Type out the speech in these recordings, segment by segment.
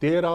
13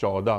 14।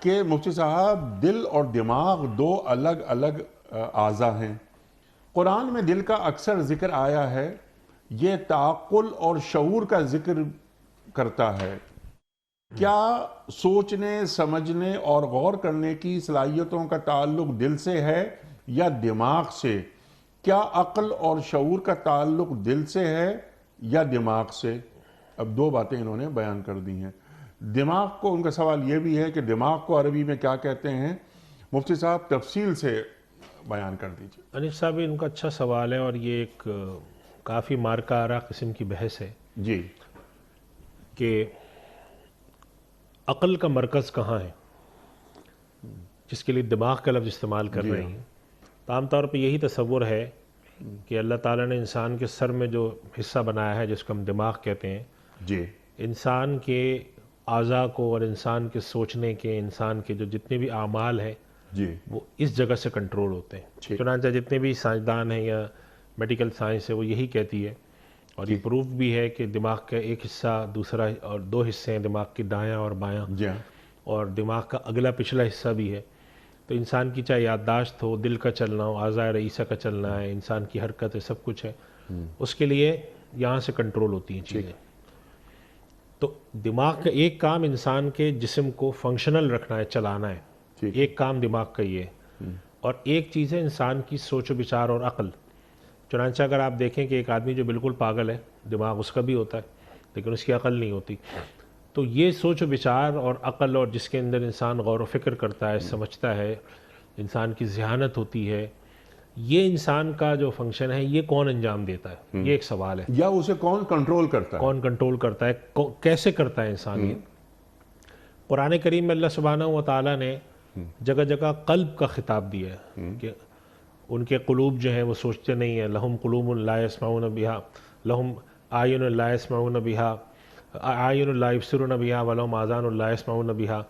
کہ مفتی صاحب دل اور دماغ دو الگ الگ اعضاء ہیں. قرآن میں دل کا اکثر ذکر آیا ہے، یہ تعقل اور شعور کا ذکر کرتا ہے. کیا سوچنے، سمجھنے اور غور کرنے کی صلاحیتوں کا تعلق دل سے ہے یا دماغ سے؟ کیا عقل اور شعور کا تعلق دل سے ہے یا دماغ سے؟ اب دو باتیں انہوں نے بیان کر دی ہیں. دماغ کو، ان کا سوال یہ بھی ہے کہ دماغ کو عربی میں کیا کہتے ہیں؟ مفتی صاحب تفصیل سے بیان کر دیجیے. انیس صاحب ان کا اچھا سوال ہے، اور یہ ایک کافی مارکہ آرا قسم کی بحث ہے جی. کہ عقل کا مرکز کہاں ہے، جس کے لیے دماغ کا لفظ استعمال کر رہے ہیں. تو عام طور پہ یہی تصور ہے کہ اللہ تعالیٰ نے انسان کے سر میں جو حصہ بنایا ہے جس کو ہم دماغ کہتے ہیں، جی. انسان کے اعضاء کو اور انسان کے سوچنے کے، انسان کے جو جتنے بھی اعمال ہیں جی. وہ اس جگہ سے کنٹرول ہوتے ہیں. ٹھیک. چنانچہ جتنے بھی سائنسدان ہیں یا میڈیکل سائنس ہے وہ یہی کہتی ہے، اور یہ پروف بھی ہے کہ دماغ کا ایک حصہ، دوسرا اور دو حصے ہیں دماغ کی، دایاں اور بایاں، جی ہاں. اور دماغ کا اگلا پچھلا حصہ بھی ہے. تو انسان کی چاہے یادداشت ہو، دل کا چلنا ہو، اعضاء رئیسہ کا چلنا ہے، انسان کی حرکت ہے، سب کچھ ہے، اس کے لیے یہاں سے کنٹرول ہوتی ہیں چیزیں. تو دماغ کا ایک کام انسان کے جسم کو فنکشنل رکھنا ہے، چلانا ہے. ایک کام دماغ کا یہ ہے. اور ایک چیز ہے انسان کی سوچ و بچار اور عقل. چنانچہ اگر آپ دیکھیں کہ ایک آدمی جو بالکل پاگل ہے، دماغ اس کا بھی ہوتا ہے لیکن اس کی عقل نہیں ہوتی. تو یہ سوچ و بچار اور عقل، اور جس کے اندر انسان غور و فکر کرتا ہے، سمجھتا ہے، انسان کی ذہانت ہوتی ہے، یہ انسان کا جو فنکشن ہے یہ کون انجام دیتا ہے؟ یہ ایک سوال ہے. یا اسے کون کنٹرول کرتا ہے؟ کون کنٹرول کرتا ہے، کیسے کرتا ہے انسان یہ؟ قرآن کریم میں اللہ سبحانہ و تعالیٰ نے جگہ جگہ قلب کا خطاب دیا ہے کہ ان کے قلوب جو ہیں وہ سوچتے نہیں ہیں. لہم قلوب لا یسمعون بہا، لہم اعین لا یسمعون بہا، اعین لا یبصرون بہا، ولہم آذان لا یسمعون بہا.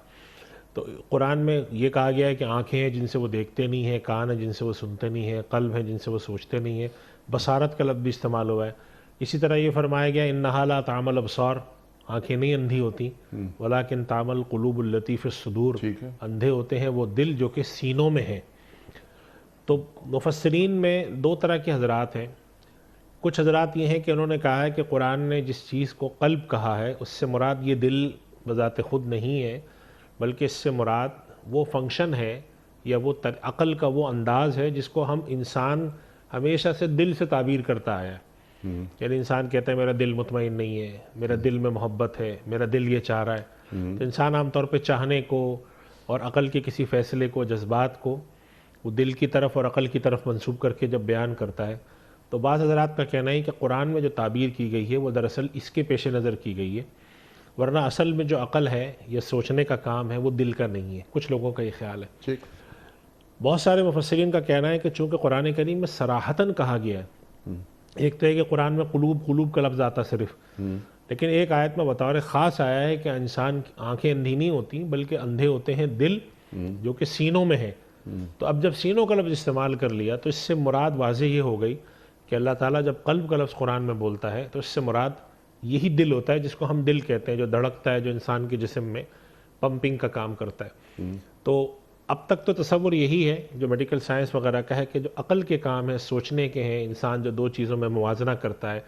تو قرآن میں یہ کہا گیا ہے کہ آنکھیں ہیں جن سے وہ دیکھتے نہیں ہیں، کان ہیں جن سے وہ سنتے نہیں ہیں، قلب ہیں جن سے وہ سوچتے نہیں ہیں. بصارت کا لفظ بھی استعمال ہوا ہے. اسی طرح یہ فرمایا گیا انہا لا تعمل الابصار، آنکھیں نہیں اندھی ہوتی، ولیکن تعمل القلوب التی فی الصدور، اندھے ہوتے ہیں وہ دل جو کہ سینوں میں ہیں. تو مفسرین میں دو طرح کے حضرات ہیں. کچھ حضرات یہ ہیں کہ انہوں نے کہا ہے کہ قرآن نے جس چیز کو قلب کہا ہے اس سے مراد یہ دل بذات خود نہیں ہے، بلکہ اس سے مراد وہ فنکشن ہے یا وہ عقل کا وہ انداز ہے جس کو ہم انسان ہمیشہ سے دل سے تعبیر کرتا آیا ہے. یعنی انسان کہتا ہے میرا دل مطمئن نہیں ہے، میرا دل میں محبت ہے، میرا دل یہ چاہ رہا ہے. تو انسان عام طور پہ چاہنے کو اور عقل کے کسی فیصلے کو، جذبات کو وہ دل کی طرف اور عقل کی طرف منسوب کر کے جب بیان کرتا ہے، تو بعض حضرات کا کہنا ہے کہ قرآن میں جو تعبیر کی گئی ہے وہ دراصل اس کے پیش نظر کی گئی ہے، ورنہ اصل میں جو عقل ہے یا سوچنے کا کام ہے وہ دل کا نہیں ہے. کچھ لوگوں کا یہ خیال ہے. بہت سارے مفسرین کا کہنا ہے کہ چونکہ قرآن کریم میں صراحتاً کہا گیا ہے، ایک تو ہے کہ قرآن میں قلوب کا لفظ آتا صرف، لیکن ایک آیت میں بطور خاص آیا ہے کہ انسان کی آنکھیں اندھی نہیں ہوتی بلکہ اندھے ہوتے ہیں دل جو کہ سینوں میں ہیں. تو اب جب سینوں کا لفظ استعمال کر لیا تو اس سے مراد واضح یہ ہو گئی کہ اللہ تعالیٰ جب قلب کا لفظ قرآن میں بولتا ہے تو اس سے مراد یہی دل ہوتا ہے جس کو ہم دل کہتے ہیں، جو دھڑکتا ہے، جو انسان کے جسم میں پمپنگ کا کام کرتا ہے. تو اب تک تو تصور یہی ہے جو میڈیکل سائنس وغیرہ کا ہے کہ جو عقل کے کام ہے، سوچنے کے ہیں، انسان جو دو چیزوں میں موازنہ کرتا ہے،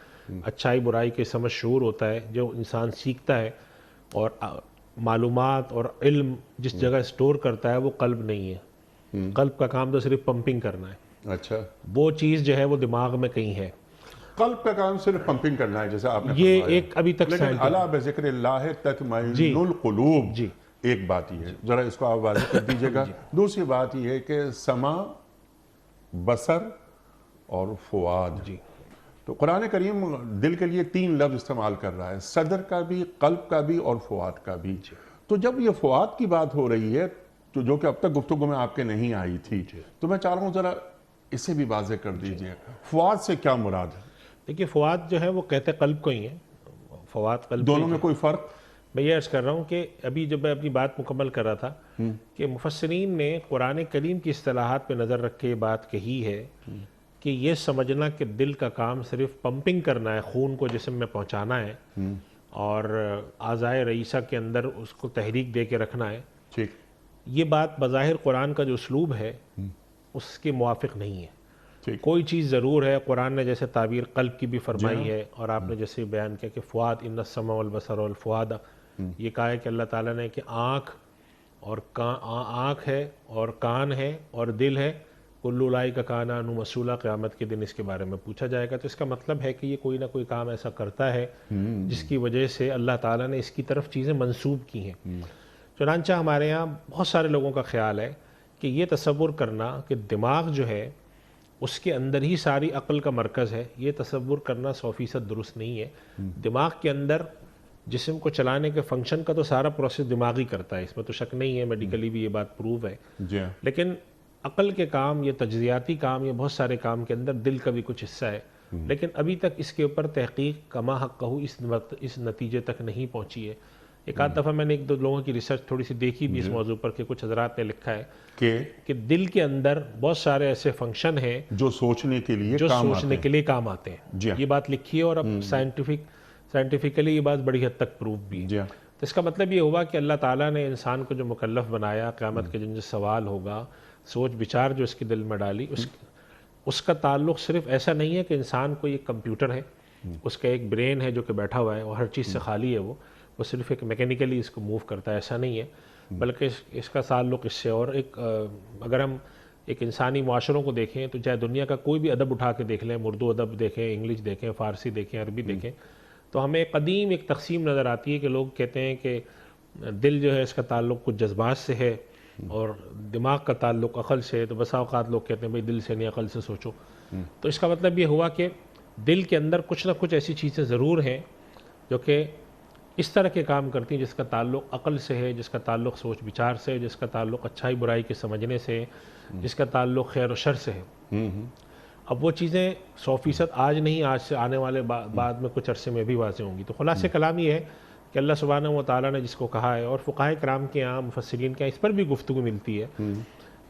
اچھائی برائی کے سمجھ شعور ہوتا ہے، جو انسان سیکھتا ہے اور معلومات اور علم جس جگہ سٹور کرتا ہے وہ قلب نہیں ہے. قلب کا کام تو صرف پمپنگ کرنا ہے. اچھا. وہ چیز جو ہے وہ دماغ میں کہیں ہے. قلب کا کام صرف پمپنگ کرنا ہے جیسے آپ نے یہ فرمایا. ایک ابھی تک لیکن الا بذکر اللہ تطمئن القلوب، ایک بات یہ ہے، ذرا اس کو آپ واضح کر دیجیے گا. دوسری بات یہ ہے کہ سمع، بصر اور فؤاد. تو قرآن کریم دل کے لیے 3 لفظ استعمال کر رہا ہے، صدر کا بھی، قلب کا بھی اور فؤاد کا بھی. تو جب یہ فؤاد کی بات ہو رہی ہے تو جو کہ اب تک گفتگو میں آپ کے نہیں آئی تھی، تو میں چاہ رہا ہوں ذرا اسے بھی واضح کر دیجیے. فؤاد سے کیا مراد ہے؟ دیکھیے فؤاد جو ہے وہ کہتے قلب کو ہی ہے. فؤاد قلب، دونوں میں کوئی فرق؟ میں یہ عرض کر رہا ہوں کہ ابھی جب میں اپنی بات مکمل کر رہا تھا کہ مفسرین نے قرآن کریم کی اصطلاحات پہ نظر رکھ کے یہ بات کہی ہے کہ یہ سمجھنا کہ دل کا کام صرف پمپنگ کرنا ہے، خون کو جسم میں پہنچانا ہے اور اعضائے رئیسہ کے اندر اس کو تحریک دے کے رکھنا ہے، ٹھیک، یہ بات بظاہر قرآن کا جو اسلوب ہے اس کے موافق نہیں ہے. ٹھیک. کوئی چیز ضرور ہے، قرآن نے جیسے تعبیر قلب کی بھی فرمائی ہے، اور آپ نے جیسے بیان کیا کہ فؤاد ان السمع والبصر والفؤاد، یہ کہا ہے کہ اللہ تعالیٰ نے کہ آنکھ اور آنکھ ہے اور کان ہے اور دل ہے، کل اولئک کان عنہ مسئولا، قیامت کے دن اس کے بارے میں پوچھا جائے گا. تو اس کا مطلب ہے کہ یہ کوئی نہ کوئی کام ایسا کرتا ہے جس کی وجہ سے اللہ تعالیٰ نے اس کی طرف چیزیں منسوب کی ہیں. چنانچہ ہمارے یہاں بہت سارے لوگوں کا خیال ہے کہ یہ تصور کرنا کہ دماغ جو ہے اس کے اندر ہی ساری عقل کا مرکز ہے، یہ تصور کرنا 100% درست نہیں ہے. دماغ کے اندر جسم کو چلانے کے فنکشن کا تو سارا پروسیس دماغی کرتا ہے، اس میں تو شک نہیں ہے، میڈیکلی بھی یہ بات پروو ہے. جی ہاں. لیکن عقل کے کام، یہ تجزیاتی کام، یہ بہت سارے کام کے اندر دل کا بھی کچھ حصہ ہے. لیکن ابھی تک اس کے اوپر تحقیق کما حق کہو اس نتیجے تک نہیں پہنچی ہے. ایک آدھ دفعہ میں نے ایک دو لوگوں کی ریسرچ تھوڑی سی دیکھی بھی اس موضوع پر کہ کچھ حضرات نے لکھا ہے کہ دل کے اندر بہت سارے ایسے فنکشن ہیں جو سوچنے کے لیے کام آتے ہیں. یہ بات لکھی ہے اور اب سائنٹیفکلی یہ بات بڑی حد تک پروف بھی ہے. تو اس کا مطلب یہ ہوا کہ اللہ تعالیٰ نے انسان کو جو مکلف بنایا، قیامت کے دن جو سوال ہوگا، سوچ بچار جو اس کے دل میں ڈالی، اس کا تعلق صرف ایسا نہیں ہے کہ انسان کو ایک کمپیوٹر ہے، اس کا ایک برین ہے جو کہ بیٹھا ہوا ہے اور ہر چیز سے خالی ہے، وہ صرف ایک میکینیکلی اس کو موو کرتا ہے، ایسا نہیں ہے. بلکہ اس کا تعلق اس سے اور اگر ہم ایک انسانی معاشروں کو دیکھیں تو چاہے دنیا کا کوئی بھی ادب اٹھا کے دیکھ لیں، اردو ادب دیکھیں، انگلش دیکھیں، فارسی دیکھیں، عربی دیکھیں، تو ہمیں قدیم ایک تقسیم نظر آتی ہے کہ لوگ کہتے ہیں کہ دل جو ہے اس کا تعلق کچھ جذبات سے ہے اور دماغ کا تعلق عقل سے ہے. تو بسا اوقات لوگ کہتے ہیں بھئی دل سے نہیں عقل سے سوچو. تو اس کا مطلب یہ ہوا کہ دل کے اندر کچھ نہ کچھ ایسی چیزیں ضرور ہیں جو کہ اس طرح کے کام کرتی ہیں جس کا تعلق عقل سے ہے، جس کا تعلق سوچ بچار سے، جس کا تعلق اچھائی برائی کے سمجھنے سے، جس کا تعلق خیر و شر سے ہے. اب وہ چیزیں 100% آج نہیں، آج سے آنے والے بعد میں کچھ عرصے میں بھی واضح ہوں گی. تو خلاصہ کلام یہ ہے کہ اللہ سبحانہ و تعالیٰ نے جس کو کہا ہے، اور فقہائے کرام کے یہاں، مفسرین کے یہاں اس پر بھی گفتگو ملتی ہے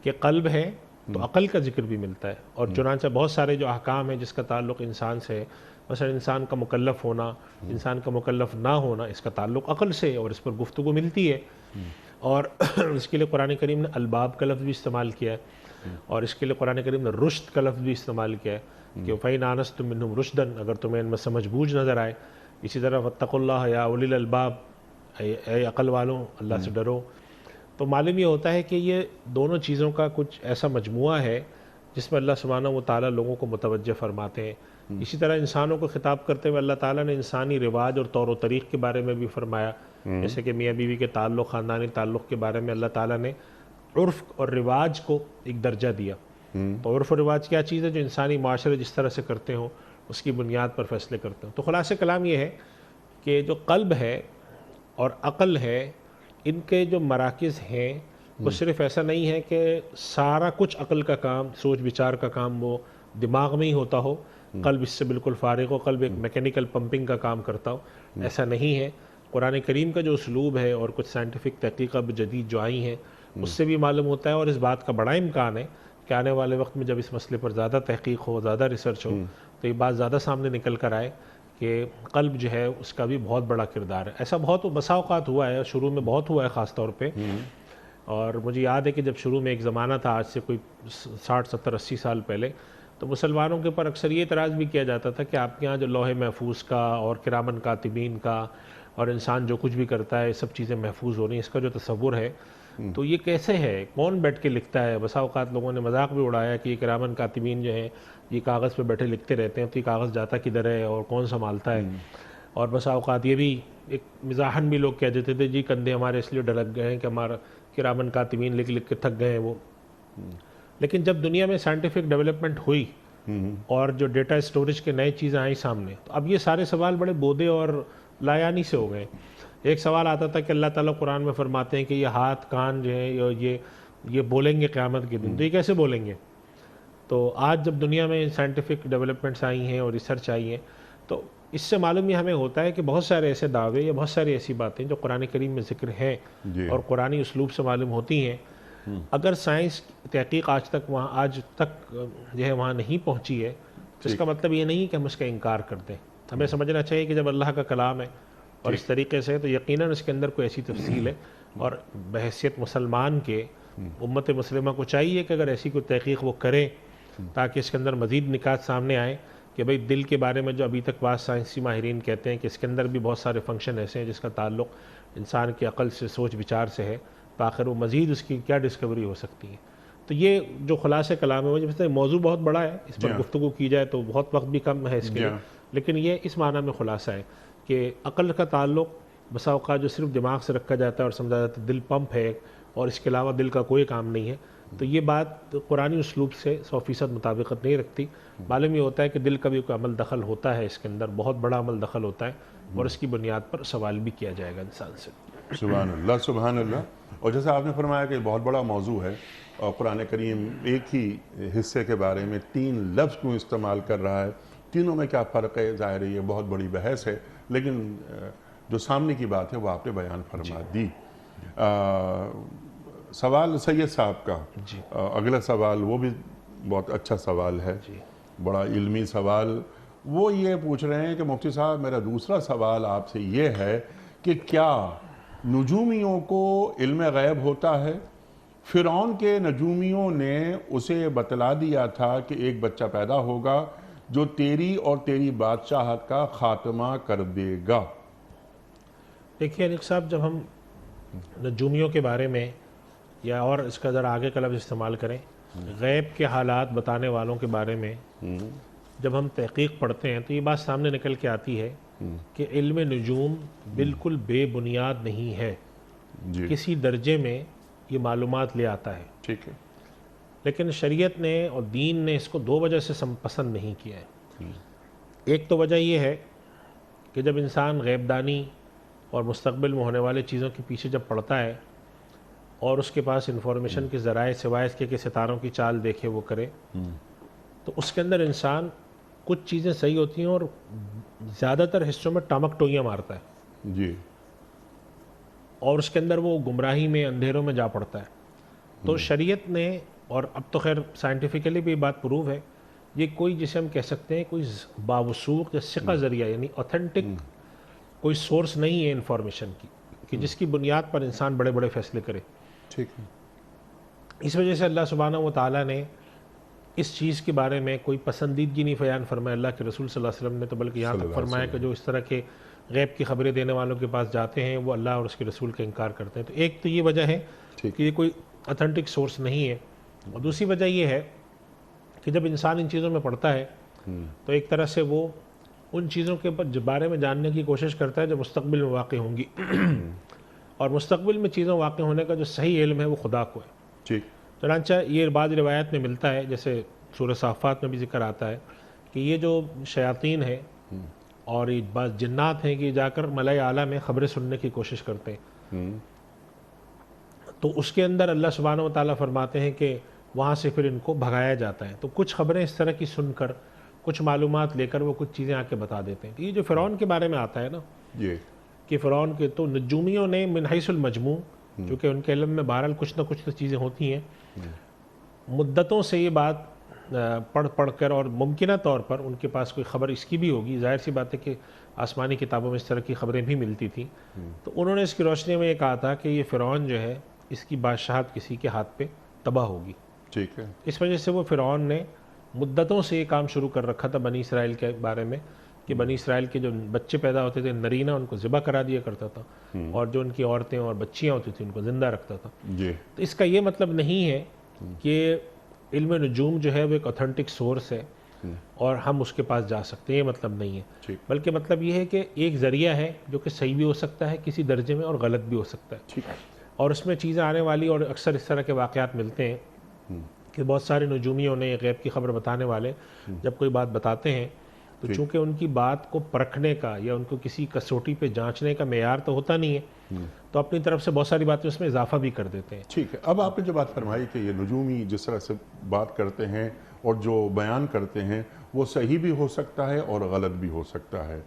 کہ قلب ہے تو عقل کا ذکر بھی ملتا ہے. اور چنانچہ بہت سارے جو احکام ہیں جس کا تعلق انسان سے ہے، مثلا انسان کا مکلف ہونا، انسان کا مکلف نہ ہونا، اس کا تعلق عقل سے ہے اور اس پر گفتگو ملتی ہے. اور اس کے لیے قرآن کریم نے الباب کا لفظ بھی استعمال کیا ہے، اور اس کے لیے قرآن کریم نے رشد کا لفظ بھی استعمال کیا ہے کہ فَإِنْ آنَسْتُم مِّنْهُمْ رُشْدًا، اگر تمہیں ان میں سمجھ بوجھ نظر آئے. اسی طرح وَاتَّقُوا اللَّهَ يَا أُولِي الْأَلْبَابِ، اے عقل والوں اللہ سے ڈرو. تو معلوم یہ ہوتا ہے کہ یہ دونوں چیزوں کا کچھ ایسا مجموعہ ہے جس میں اللہ سبحانہ و تعالیٰ لوگوں کو متوجہ فرماتے ہیں. اسی طرح انسانوں کو خطاب کرتے ہوئے اللہ تعالیٰ نے انسانی رواج اور طور و طریق کے بارے میں بھی فرمایا، جیسے کہ میاں بیوی کے تعلق، خاندانی تعلق کے بارے میں اللہ تعالیٰ نے عرف اور رواج کو ایک درجہ دیا. تو عرف و رواج کیا چیز ہے؟ جو انسانی معاشرے جس طرح سے کرتے ہوں اس کی بنیاد پر فیصلے کرتے ہوں. تو خلاصہ کلام یہ ہے کہ جو قلب ہے اور عقل ہے، ان کے جو مراکز ہیں وہ صرف ایسا نہیں ہے کہ سارا کچھ عقل کا کام، سوچ بچار کا کام وہ دماغ میں ہی ہوتا ہو، قلب اس سے بالکل فارغ ہو، قلب ایک میکینیکل پمپنگ کا کام کرتا ہو. ایسا نہیں ہے. قرآن کریم کا جو اسلوب ہے اور کچھ سائنٹیفک تحقیقات جدید جو آئی ہیں اس سے بھی معلوم ہوتا ہے، اور اس بات کا بڑا امکان ہے کہ آنے والے وقت میں جب اس مسئلے پر زیادہ تحقیق ہو، زیادہ ریسرچ ہو، تو یہ بات زیادہ سامنے نکل کر آئے کہ قلب جو ہے اس کا بھی بہت بڑا کردار ہے. ایسا بہت بسا اوقات ہوا ہے، شروع میں بہت ہوا ہے خاص طور پہ. اور مجھے یاد ہے کہ جب شروع میں ایک زمانہ تھا، آج سے کوئی 60 70 80 سال پہلے، تو مسلمانوں کے اوپر اکثر یہ اعتراض بھی کیا جاتا تھا کہ آپ کے ہاں جو لوح محفوظ کا اور کرامن کاتبین کا اور انسان جو کچھ بھی کرتا ہے یہ سب چیزیں محفوظ ہو رہی ہیں، اس کا جو تصور ہے تو یہ کیسے ہے، کون بیٹھ کے لکھتا ہے؟ بسا اوقات لوگوں نے مذاق بھی اڑایا کہ یہ کرامن کاتبین جو ہیں یہ کاغذ پہ بیٹھے لکھتے رہتے ہیں، تو یہ کاغذ جاتا کدھر ہے اور کون سنبھالتا ہے؟ اور بسا اوقات یہ بھی ایک مزاحن بھی لوگ کہہ دیتے تھے جی کندھے ہمارے اس لیے ڈھلک گئے ہیں کہ ہمارا کرامن کاتبین لکھ لکھ کے تھک گئے ہیں وہ. لیکن جب دنیا میں سائنٹیفک ڈیولپمنٹ ہوئی اور جو ڈیٹا اسٹوریج کے نئے چیزیں آئیں سامنے، تو اب یہ سارے سوال بڑے بودے اور لایانی سے ہو گئے. ایک سوال آتا تھا کہ اللہ تعالیٰ قرآن میں فرماتے ہیں کہ یہ ہاتھ کان جو ہیں یہ بولیں گے قیامت کے دن، تو یہ کیسے بولیں گے؟ تو آج جب دنیا میں سائنٹیفک ڈیولپمنٹس آئی ہیں اور ریسرچ آئی ہیں، تو اس سے معلوم یہ ہمیں ہوتا ہے کہ بہت سارے ایسے دعوے یا بہت ساری ایسی باتیں جو قرآن کریم میں ذکر ہیں اور قرآنی اسلوب سے معلوم ہوتی ہیں، اگر سائنس تحقیق آج تک جو ہے وہاں نہیں پہنچی ہے، تو اس کا مطلب یہ نہیں کہ ہم اس کا انکار کر دیں. ہمیں سمجھنا چاہیے کہ جب اللہ کا کلام ہے اور اس طریقے سے، تو یقیناً اس کے اندر کوئی ایسی تفصیل ہے اور بحیثیت مسلمان کے امت مسلمہ کو چاہیے کہ اگر ایسی کوئی تحقیق وہ کریں تاکہ اس کے اندر مزید نکات سامنے آئیں کہ بھئی دل کے بارے میں جو ابھی تک بعض سائنسی ماہرین کہتے ہیں کہ اس کے اندر بھی بہت سارے فنکشن ایسے ہیں جس کا تعلق انسان کی عقل سے، سوچ بچار سے ہے، تو آخر وہ مزید اس کی کیا ڈسکوری ہو سکتی ہے. تو یہ جو خلاصہ کلام ہے وہ جب موضوع بہت بڑا ہے، اس پر گفتگو کی جائے تو بہت وقت بھی کم ہے اس کے لیے، لیکن یہ اس معنی میں خلاصہ ہے کہ عقل کا تعلق بسا اوقات جو صرف دماغ سے رکھا جاتا ہے اور سمجھا جاتا ہے دل پمپ ہے اور اس کے علاوہ دل کا کوئی کام نہیں ہے، تو یہ بات قرآنی اسلوب سے 100% مطابقت نہیں رکھتی. معلوم یہ ہوتا ہے کہ دل کا بھی کوئی عمل دخل ہوتا ہے، اس کے اندر بہت بڑا عمل دخل ہوتا ہے اور اس کی بنیاد پر سوال بھی کیا جائے گا انسان سے. سبحان اللہ، سبحان اللہ. اور جیسا آپ نے فرمایا کہ بہت بڑا موضوع ہے اور قرآن کریم ایک ہی حصے کے بارے میں 3 لفظ کیوں استعمال کر رہا ہے، تینوں میں کیا فرق ہے، ظاہر ہے یہ بہت بڑی بحث ہے، لیکن جو سامنے کی بات ہے وہ آپ نے بیان فرما دی. سوال سید صاحب کا اگلا سوال وہ بھی بہت اچھا سوال ہے، بڑا علمی سوال. وہ یہ پوچھ رہے ہیں کہ مفتی صاحب میرا دوسرا سوال آپ سے یہ ہے کہ کیا نجومیوں کو علم غیب ہوتا ہے؟ فرعون کے نجومیوں نے اسے بتلا دیا تھا کہ ایک بچہ پیدا ہوگا جو تیری اور تیری بادشاہت کا خاتمہ کر دے گا. دیکھیے انیق صاحب، جب ہم نجومیوں کے بارے میں یا اور اس کا ذرا آگے کا لفظ استعمال کریں، غیب کے حالات بتانے والوں کے بارے میں جب ہم تحقیق پڑھتے ہیں تو یہ بات سامنے نکل کے آتی ہے کہ علم نجوم بالکل بے بنیاد نہیں ہے. کسی درجے میں یہ معلومات لے آتا ہے، ٹھیک ہے، لیکن شریعت نے اور دین نے اس کو 2 وجہ سے پسند نہیں کیا ہے. ایک تو وجہ یہ ہے کہ جب انسان غیب دانی اور مستقبل میں ہونے والے چیزوں کے پیچھے جب پڑتا ہے اور اس کے پاس انفارمیشن کے ذرائع سوائے اس کے کہ ستاروں کی چال دیکھے وہ کرے، تو اس کے اندر انسان کچھ چیزیں صحیح ہوتی ہیں اور زیادہ تر حصوں میں ٹامک ٹوئیاں مارتا ہے جی، اور اس کے اندر وہ گمراہی میں، اندھیروں میں جا پڑتا ہے. تو شریعت نے، اور اب تو خیر سائنٹیفکلی بھی یہ بات پروو ہے، یہ کوئی جسے ہم کہہ سکتے ہیں کوئی باوثوق یا ثقہ ذریعہ یعنی اوتھینٹک کوئی سورس نہیں ہے انفارمیشن کی کہ جس کی بنیاد پر انسان بڑے بڑے فیصلے کرے. ٹھیک ہے. اس وجہ سے اللہ سبحانہ و تعالیٰ نے اس چیز کے بارے میں کوئی پسندیدگی نہیں بیان فرمایا. اللہ کے رسول صلی اللہ علیہ وسلم نے تو بلکہ یہاں تک فرمایا کہ جو اس طرح کے غیب کی خبریں دینے والوں کے پاس جاتے ہیں وہ اللہ اور اس کے رسول کا انکار کرتے ہیں. تو ایک تو یہ وجہ ہے کہ یہ کوئی اتھینٹک سورس نہیں ہے، اور دوسری وجہ یہ ہے کہ جب انسان ان چیزوں میں پڑھتا ہے تو ایک طرح سے وہ ان چیزوں کے بارے میں جاننے کی کوشش کرتا ہے جو مستقبل میں واقع ہوں گی اور مستقبل میں چیزوں واقع ہونے کا جو صحیح علم ہے وہ خدا کو ہے. ٹھیک. چنانچہ یہ بعض روایات میں ملتا ہے، جیسے سورہ صافات میں بھی ذکر آتا ہے کہ یہ جو شیاطین ہیں اور یہ بعض جنات ہیں کہ جا کر ملائے اعلیٰ میں خبریں سننے کی کوشش کرتے ہیں، تو اس کے اندر اللہ سبحانہ و تعالیٰ فرماتے ہیں کہ وہاں سے پھر ان کو بھگایا جاتا ہے. تو کچھ خبریں اس طرح کی سن کر، کچھ معلومات لے کر وہ کچھ چیزیں آ کے بتا دیتے ہیں. یہ جو فرعون کے بارے میں آتا ہے نا کہ فرعون کے تو نجومیوں نے من حیث المجموع، چونکہ ان کے علم میں بہرحال کچھ نہ کچھ تو چیزیں ہوتی ہیں، مدتوں سے یہ بات پڑھ کر اور ممکنہ طور پر ان کے پاس کوئی خبر اس کی بھی ہوگی. ظاہر سی بات ہے کہ آسمانی کتابوں میں اس طرح کی خبریں بھی ملتی تھیں، تو انہوں نے اس کی روشنی میں یہ کہا تھا کہ یہ فرعون جو ہے اس کی بادشاہت کسی کے ہاتھ پہ تباہ ہوگی. ٹھیک ہے. اس وجہ سے وہ فرعون نے مدتوں سے یہ کام شروع کر رکھا تھا بنی اسرائیل کے بارے میں کہ بنی اسرائیل کے جو بچے پیدا ہوتے تھے نرینہ ان کو ذبح کرا دیا کرتا تھا، اور جو ان کی عورتیں اور بچیاں ہوتی تھیں ان کو زندہ رکھتا تھا. تو اس کا یہ مطلب نہیں ہے کہ علم نجوم جو ہے وہ ایک اوتھینٹک سورس ہے اور ہم اس کے پاس جا سکتے ہیں، یہ مطلب نہیں ہے. بلکہ مطلب یہ ہے کہ ایک ذریعہ ہے جو کہ صحیح بھی ہو سکتا ہے کسی درجے میں اور غلط بھی ہو سکتا ہے، اور اس میں چیزیں آنے والی، اور اکثر اس طرح کے واقعات ملتے ہیں کہ بہت سارے نجومیوں نے غیب کی خبر بتانے والے جب کوئی بات بتاتے ہیں تو چونکہ ان کی بات کو پرکھنے کا یا ان کو کسی کسوٹی پہ جانچنے کا معیار تو ہوتا نہیں ہے، تو اپنی طرف سے بہت ساری باتیں اس میں اضافہ بھی کر دیتے ہیں. ٹھیک ہے. اب آپ نے جو بات فرمائی کہ یہ نجومی جس طرح سے بات کرتے ہیں اور جو بیان کرتے ہیں وہ صحیح بھی ہو سکتا ہے اور غلط بھی ہو سکتا ہے.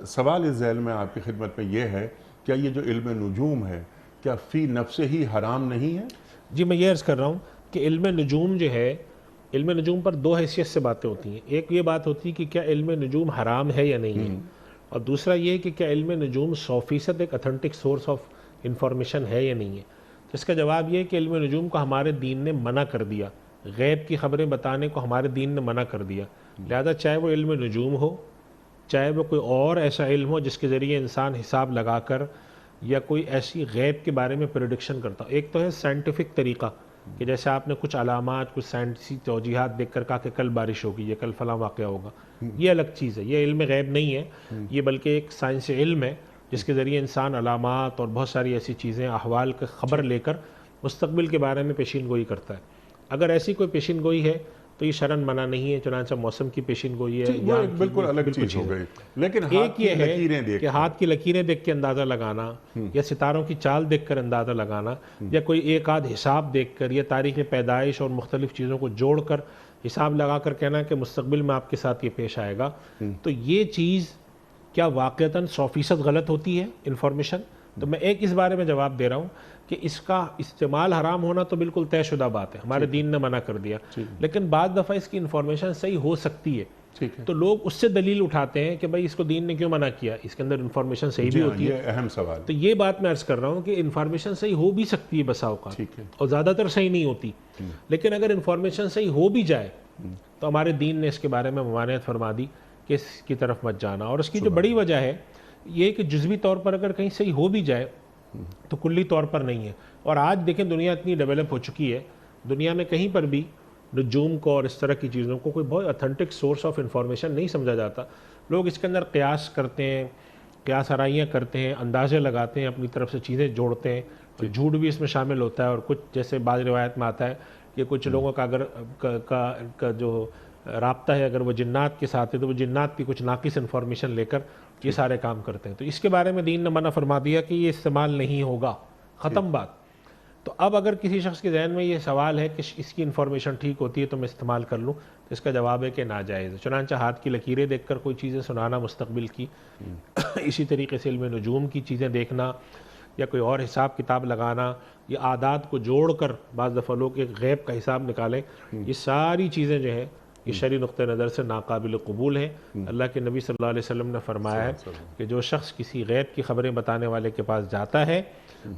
سوال اس ذیل میں آپ کی خدمت میں یہ ہے، کیا یہ جو علم نجوم ہے کیا فی نفس ہی حرام نہیں ہے؟ جی میں یہ عرض کر رہا ہوں کہ علم نجوم جو ہے، علم نجوم پر 2 حیثیت سے باتیں ہوتی ہیں. ایک یہ بات ہوتی ہے کہ کیا علم نجوم حرام ہے یا نہیں ہے، اور دوسرا یہ کہ کیا علم نجوم 100% ایک اتھینٹک سورس آف انفارمیشن ہے یا نہیں ہے؟ تو اس کا جواب یہ ہے کہ علم نجوم کو ہمارے دین نے منع کر دیا، غیب کی خبریں بتانے کو ہمارے دین نے منع کر دیا، لہذا چاہے وہ علم نجوم ہو، چاہے وہ کوئی اور ایسا علم ہو جس کے ذریعے انسان حساب لگا کر یا کوئی ایسی غیب کے بارے میں پریڈکشن کرتا ہو۔ ایک تو ہے سائنٹیفک طریقہ کہ جیسے آپ نے کچھ علامات، کچھ سائنسی توجیحات دیکھ کر کہا کہ کل بارش ہوگی یا کل فلاں واقعہ ہوگا، یہ الگ چیز ہے، یہ علم غیب نہیں ہے، یہ بلکہ ایک سائنسی علم ہے جس کے ذریعے انسان علامات اور بہت ساری ایسی چیزیں، احوال کی خبر لے کر مستقبل کے بارے میں پیشین گوئی کرتا ہے۔ اگر ایسی کوئی پیشین گوئی ہے تو یہ شرعاً منع نہیں ہے، چنانچہ موسم کی پیشین گوئی ہے، وہ ایک بالکل الگ چیز ہو گئی، لیکن ایک یہ ہے کہ ہاتھ کی لکیریں دیکھ کے اندازہ لگانا یا ستاروں کی چال دیکھ کر اندازہ لگانا یا کوئی ایک آدھ حساب دیکھ کر یا تاریخ پیدائش اور مختلف چیزوں کو جوڑ کر حساب لگا کر کہنا کہ مستقبل میں آپ کے ساتھ یہ پیش آئے گا، تو یہ چیز کیا واقعتاً 100% غلط ہوتی ہے انفارمیشن؟ تو میں ایک اس بارے میں جواب دے رہا ہوں کہ اس کا استعمال حرام ہونا تو بالکل طے شدہ بات ہے، ہمارے دین نے منع کر دیا، لیکن بعض دفعہ اس کی انفارمیشن صحیح ہو سکتی ہے، تو لوگ اس سے دلیل اٹھاتے ہیں کہ بھائی اس کو دین نے کیوں منع کیا، اس کے اندر انفارمیشن صحیح بھی ہوتی ہے۔ یہ اہم سوال، تو یہ بات میں عرض کر رہا ہوں کہ انفارمیشن صحیح ہو بھی سکتی ہے بسا اوقات، اور زیادہ تر صحیح نہیں ہوتی، لیکن اگر انفارمیشن صحیح ہو بھی جائے تو ہمارے دین نے اس کے بارے میں ممانعت فرما دی کہ اس کی طرف مت جانا، اور اس کی جو بڑی وجہ ہے یہ کہ جزوی طور پر اگر کہیں صحیح ہو بھی جائے تو کلی طور پر نہیں ہے۔ اور آج دیکھیں دنیا اتنی ڈیولپ ہو چکی ہے، دنیا میں کہیں پر بھی نجوم کو اور اس طرح کی چیزوں کو کوئی بہت اتھینٹک سورس آف انفارمیشن نہیں سمجھا جاتا، لوگ اس کے اندر قیاس کرتے ہیں، قیاس آرائیاں کرتے ہیں، اندازے لگاتے ہیں، اپنی طرف سے چیزیں جوڑتے ہیں، جھوٹ بھی اس میں شامل ہوتا ہے، اور کچھ جیسے بعض روایت میں آتا ہے کہ کچھ لوگوں کا اگر کا جو رابطہ ہے اگر وہ جنات کے ساتھ ہے تو وہ جنات کی کچھ ناقص انفارمیشن لے کر یہ سارے کام کرتے ہیں، تو اس کے بارے میں دین نے منع فرما دیا کہ یہ استعمال نہیں ہوگا، ختم بات۔ تو اب اگر کسی شخص کے ذہن میں یہ سوال ہے کہ اس کی انفارمیشن ٹھیک ہوتی ہے تو میں استعمال کر لوں، تو اس کا جواب ہے کہ ناجائز ہے، چنانچہ ہاتھ کی لکیریں دیکھ کر کوئی چیزیں سنانا مستقبل کی، اسی طریقے سے علم نجوم کی چیزیں دیکھنا یا کوئی اور حساب کتاب لگانا یا عادات کو جوڑ کر بعض دفعہ لوگ ایک غیب کا حساب نکالیں، یہ ساری چیزیں جو ہیں یہ شرعی نقطہ نظر سے ناقابل قبول ہے۔ اللہ کے نبی صلی اللہ علیہ وسلم نے فرمایا ہے کہ جو شخص کسی غیب کی خبریں بتانے والے کے پاس جاتا ہے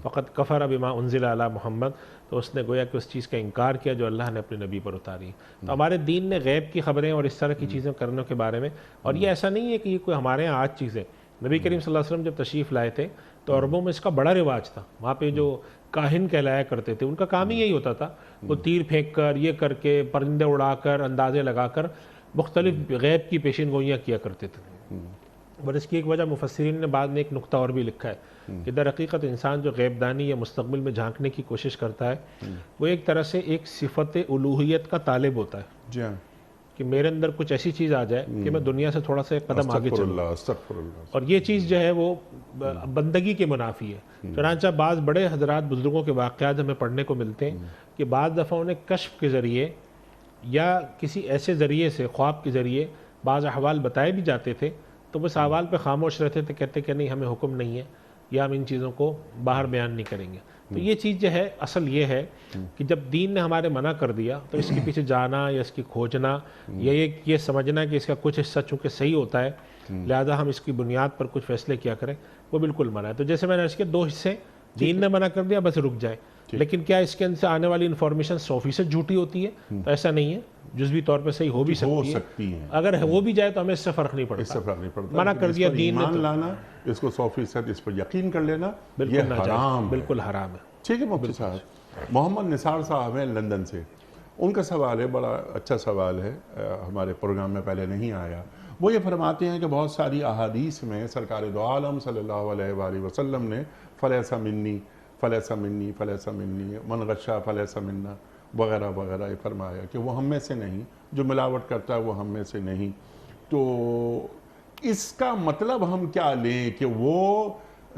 فقط کفر بما انزل علی محمد، تو اس نے گویا کہ اس چیز کا انکار کیا جو اللہ نے اپنے نبی پر اتاری۔ تو ہمارے دین نے غیب کی خبریں اور اس طرح کی چیزیں کرنے کے بارے میں، اور یہ ایسا نہیں ہے کہ یہ کوئی ہمارے ہاں آج چیزیں، نبی کریم صلی اللہ علیہ وسلم جب تشریف لائے تھے تو عربوں میں اس کا بڑا رواج تھا، وہاں پہ جو کاہن کہلایا کرتے تھے ان کا کام ہی یہی ہوتا تھا، وہ تیر پھینک کر، یہ کر کے، پرندے اڑا کر، اندازے لگا کر مختلف غیب کی پیشین گوئیاں کیا کرتے تھے۔ اور اس کی ایک وجہ مفسرین نے بعد میں ایک نقطہ اور بھی لکھا ہے کہ در حقیقت انسان جو غیب دانی یا مستقبل میں جھانکنے کی کوشش کرتا ہے وہ ایک طرح سے ایک صفت الوہیت کا طالب ہوتا ہے، کہ میرے اندر کچھ ایسی چیز آ جائے کہ میں دنیا سے تھوڑا سا ایک قدم آگے چلوں، اور یہ چیز جو ہے وہ بندگی کے منافی ہے۔ چنانچہ بعض بڑے حضرات بزرگوں کے واقعات ہمیں پڑھنے کو ملتے ہیں کہ بعض دفعہ انہیں کشف کے ذریعے یا کسی ایسے ذریعے سے، خواب کے ذریعے بعض احوال بتائے بھی جاتے تھے، تو وہ اس احوال پہ خاموش رہتے تھے، کہتے کہ نہیں ہمیں حکم نہیں ہے یا ہم ان چیزوں کو باہر بیان نہیں کریں گے۔ تو یہ چیز جو ہے اصل یہ ہے کہ جب دین نے ہمارے منع کر دیا تو اس کے پیچھے جانا یا اس کی کھوجنا یا یہ سمجھنا کہ اس کا کچھ حصہ چونکہ صحیح ہوتا ہے لہذا ہم اس کی بنیاد پر کچھ فیصلے کیا کریں، وہ بالکل منع ہے۔ تو جیسے میں نے عرض کیا دو حصے دین نے منع کر دیا، بس رک جائے، لیکن کیا اس کے اندر سے آنے والی انفارمیشن 100% جھوٹی ہوتی ہے؟ تو ایسا نہیں ہے، جزوی طور پہ صحیح ہو بھی سکتی ہے، اگر ہو بھی جائے تو ہمیں اس سے فرق نہیں پڑتا، منع کر دیا دین نے، ایمان لانا، اس کو 100% اس پر یقین کر لینا یہ حرام، بالکل حرام ہے۔ ٹھیک ہے مفتی صاحب، محمد نثار صاحب ہیں لندن سے، ان کا سوال ہے، بڑا اچھا سوال ہے، ہمارے پروگرام میں پہلے نہیں آیا۔ وہ یہ فرماتے ہیں کہ بہت ساری احادیث میں سرکار دو عالم صلی اللہ علیہ وآلہ وسلم نے فلیس منی، فلیس منی، فلیس منی، من غشا فلیس منا وغیرہ وغیرہ یہ فرمایا کہ وہ ہم میں سے نہیں، جو ملاوٹ کرتا ہے وہ ہم میں سے نہیں۔ تو اس کا مطلب ہم کیا لیں کہ وہ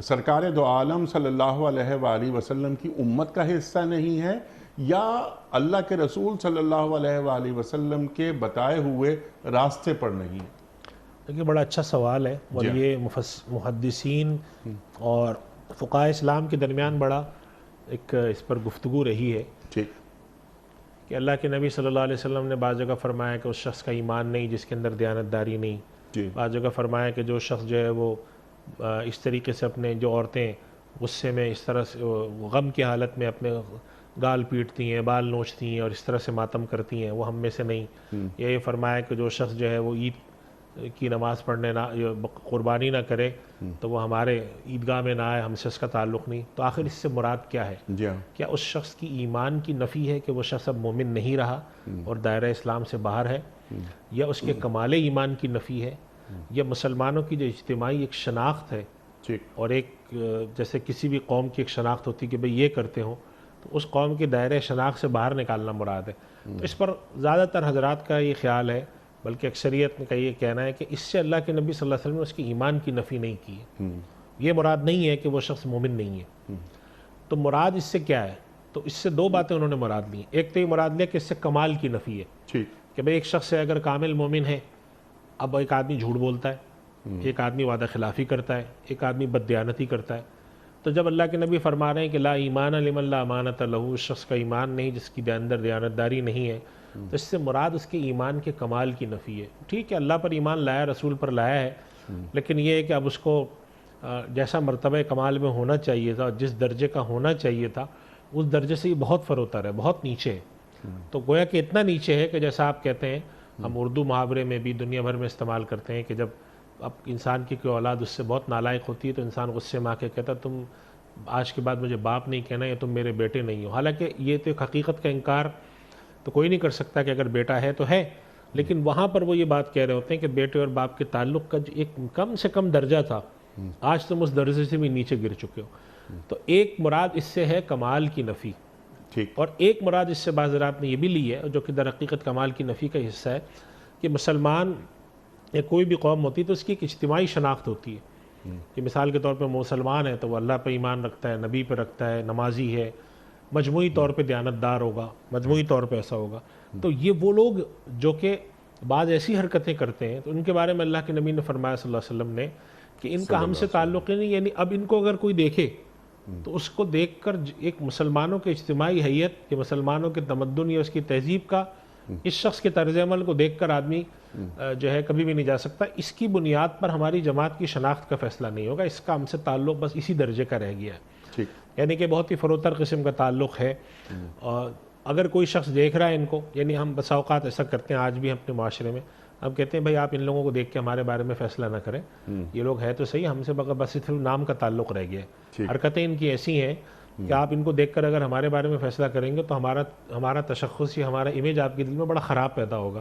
سرکار دو عالم صلی اللہ علیہ وآلہ وسلم کی امت کا حصہ نہیں ہے یا اللہ کے رسول صلی اللہ علیہ وآلہ وسلم کے بتائے ہوئے راستے پر نہیں ہے؟ دیکھیے بڑا اچھا سوال ہے، اور یہ محدثین اور فقہاء اسلام کے درمیان بڑا ایک اس پر گفتگو رہی ہے کہ اللہ کے نبی صلی اللہ علیہ وسلم نے بعض جگہ فرمایا کہ اس شخص کا ایمان نہیں جس کے اندر دیانتداری نہیں، بعض جگہ فرمایا کہ جو شخص جو ہے وہ اس طریقے سے اپنے جو عورتیں غصے میں اس طرح سے غم کی حالت میں اپنے گال پیٹتی ہیں، بال نوچتی ہیں اور اس طرح سے ماتم کرتی ہیں، وہ ہم میں سے نہیں۔ یہ فرمایا کہ جو شخص جو ہے وہ عید کی نماز پڑھنے نہ قربانی نہ کرے تو وہ ہمارے عیدگاہ میں نہ آئے، ہم سے اس کا تعلق نہیں۔ تو آخر اس سے مراد کیا ہے؟ جی ہاں، کیا اس شخص کی ایمان کی نفی ہے کہ وہ شخص اب مومن نہیں رہا اور دائرہ اسلام سے باہر ہے، یا اس کے کمال ایمان کی نفی ہے، یا مسلمانوں کی جو اجتماعی ایک شناخت ہے ٹھیک، اور ایک جیسے کسی بھی قوم کی ایک شناخت ہوتی ہے کہ بھئی یہ کرتے ہوں، تو اس قوم کے دائرہ شناخت سے باہر نکالنا مراد ہے۔ تو اس پر زیادہ تر حضرات کا یہ خیال ہے، بلکہ اکثریت کا یہ کہنا ہے کہ اس سے اللہ کے نبی صلی اللہ علیہ وسلم نے اس کی ایمان کی نفی نہیں کی ہے۔ یہ مراد نہیں ہے کہ وہ شخص مومن نہیں ہے۔ تو مراد اس سے کیا ہے؟ تو اس سے دو باتیں انہوں نے مراد لی۔ ایک تو یہ مراد لیا کہ اس سے کمال کی نفی ہے ٹھیک، کہ بھئی ایک شخص ہے اگر کامل مومن ہے، اب ایک آدمی جھوٹ بولتا ہے، ایک آدمی وعدہ خلافی کرتا ہے، ایک آدمی بددیانتی کرتا ہے، تو جب اللہ کے نبی فرما رہے ہیں کہ لا ایمان لمن لا امانت لہو، اس شخص کا ایمان نہیں جس کی اندر دیانتداری نہیں ہے، تو اس سے مراد اس کے ایمان کے کمال کی نفی ہے۔ ٹھیک ہے، اللہ پر ایمان لایا، رسول پر لایا ہے، لیکن یہ ہے کہ اب اس کو جیسا مرتبہ کمال میں ہونا چاہیے تھا، جس درجے کا ہونا چاہیے تھا، اس درجے سے یہ بہت فروتر ہے، بہت نیچے ہے۔ تو گویا کہ اتنا نیچے ہے کہ جیسا آپ کہتے ہیں، ہم اردو محاورے میں بھی دنیا بھر میں استعمال کرتے ہیں کہ جب اب انسان کی کوئی اولاد اس سے بہت نالائق ہوتی ہے تو انسان غصے میں آ کے کہتا تم آج کے بعد مجھے باپ نہیں کہنا یا تم میرے بیٹے نہیں ہو۔ حالانکہ یہ تو ایک حقیقت کا انکار تو کوئی نہیں کر سکتا کہ اگر بیٹا ہے تو ہے، لیکن وہاں پر وہ یہ بات کہہ رہے ہوتے ہیں کہ بیٹے اور باپ کے تعلق کا جو ایک کم سے کم درجہ تھا، آج تم اس درجے سے بھی نیچے گر چکے ہو۔ تو ایک مراد اس سے ہے کمال کی نفی، ٹھیک، اور ایک مراد اس سے بعض حضرات نے یہ بھی لی ہے جو کہ در حقیقت کمال کی نفی کا حصہ ہے کہ مسلمان یا کوئی بھی قوم ہوتی ہے تو اس کی ایک اجتماعی شناخت ہوتی ہے کہ مثال کے طور پہ مسلمان ہے تو وہ اللہ پہ ایمان رکھتا ہے، نبی پہ رکھتا ہے، نمازی ہے، مجموعی طور پہ دیانتدار ہوگا، مجموعی طور پہ ایسا ہوگا۔ تو یہ وہ لوگ جو کہ بعض ایسی حرکتیں کرتے ہیں تو ان کے بارے میں اللہ کے نبی نے فرمایا صلی اللہ علیہ وسلم نے کہ ان کا ہم سے تعلق ہی نہیں، یعنی اب ان کو اگر کوئی دیکھے تو اس کو دیکھ کر ایک مسلمانوں کے اجتماعی حیت کہ مسلمانوں کے تمدن یا اس کی تہذیب کا اس شخص کے طرز عمل کو دیکھ کر آدمی جو ہے کبھی بھی نہیں جا سکتا۔ اس کی بنیاد پر ہماری جماعت کی شناخت کا فیصلہ نہیں ہوگا، اس کا ہم سے تعلق بس اسی درجے کا رہ گیا ہے، ٹھیک، یعنی کہ بہت ہی فروتر قسم کا تعلق ہے۔ اور اگر کوئی شخص دیکھ رہا ہے ان کو، یعنی ہم بسا اوقات ایسا کرتے ہیں آج بھی اپنے معاشرے میں، ہم کہتے ہیں بھائی آپ ان لوگوں کو دیکھ کے ہمارے بارے میں فیصلہ نہ کریں، یہ لوگ ہے تو صحیح، ہم سے بس صرف نام کا تعلق رہ گیا ہے۔ حرکتیں ان کی ایسی ہیں کہ آپ ان کو دیکھ کر اگر ہمارے بارے میں فیصلہ کریں گے تو ہمارا تشخص یا ہمارا امیج آپ کے دل میں بڑا خراب پیدا ہوگا۔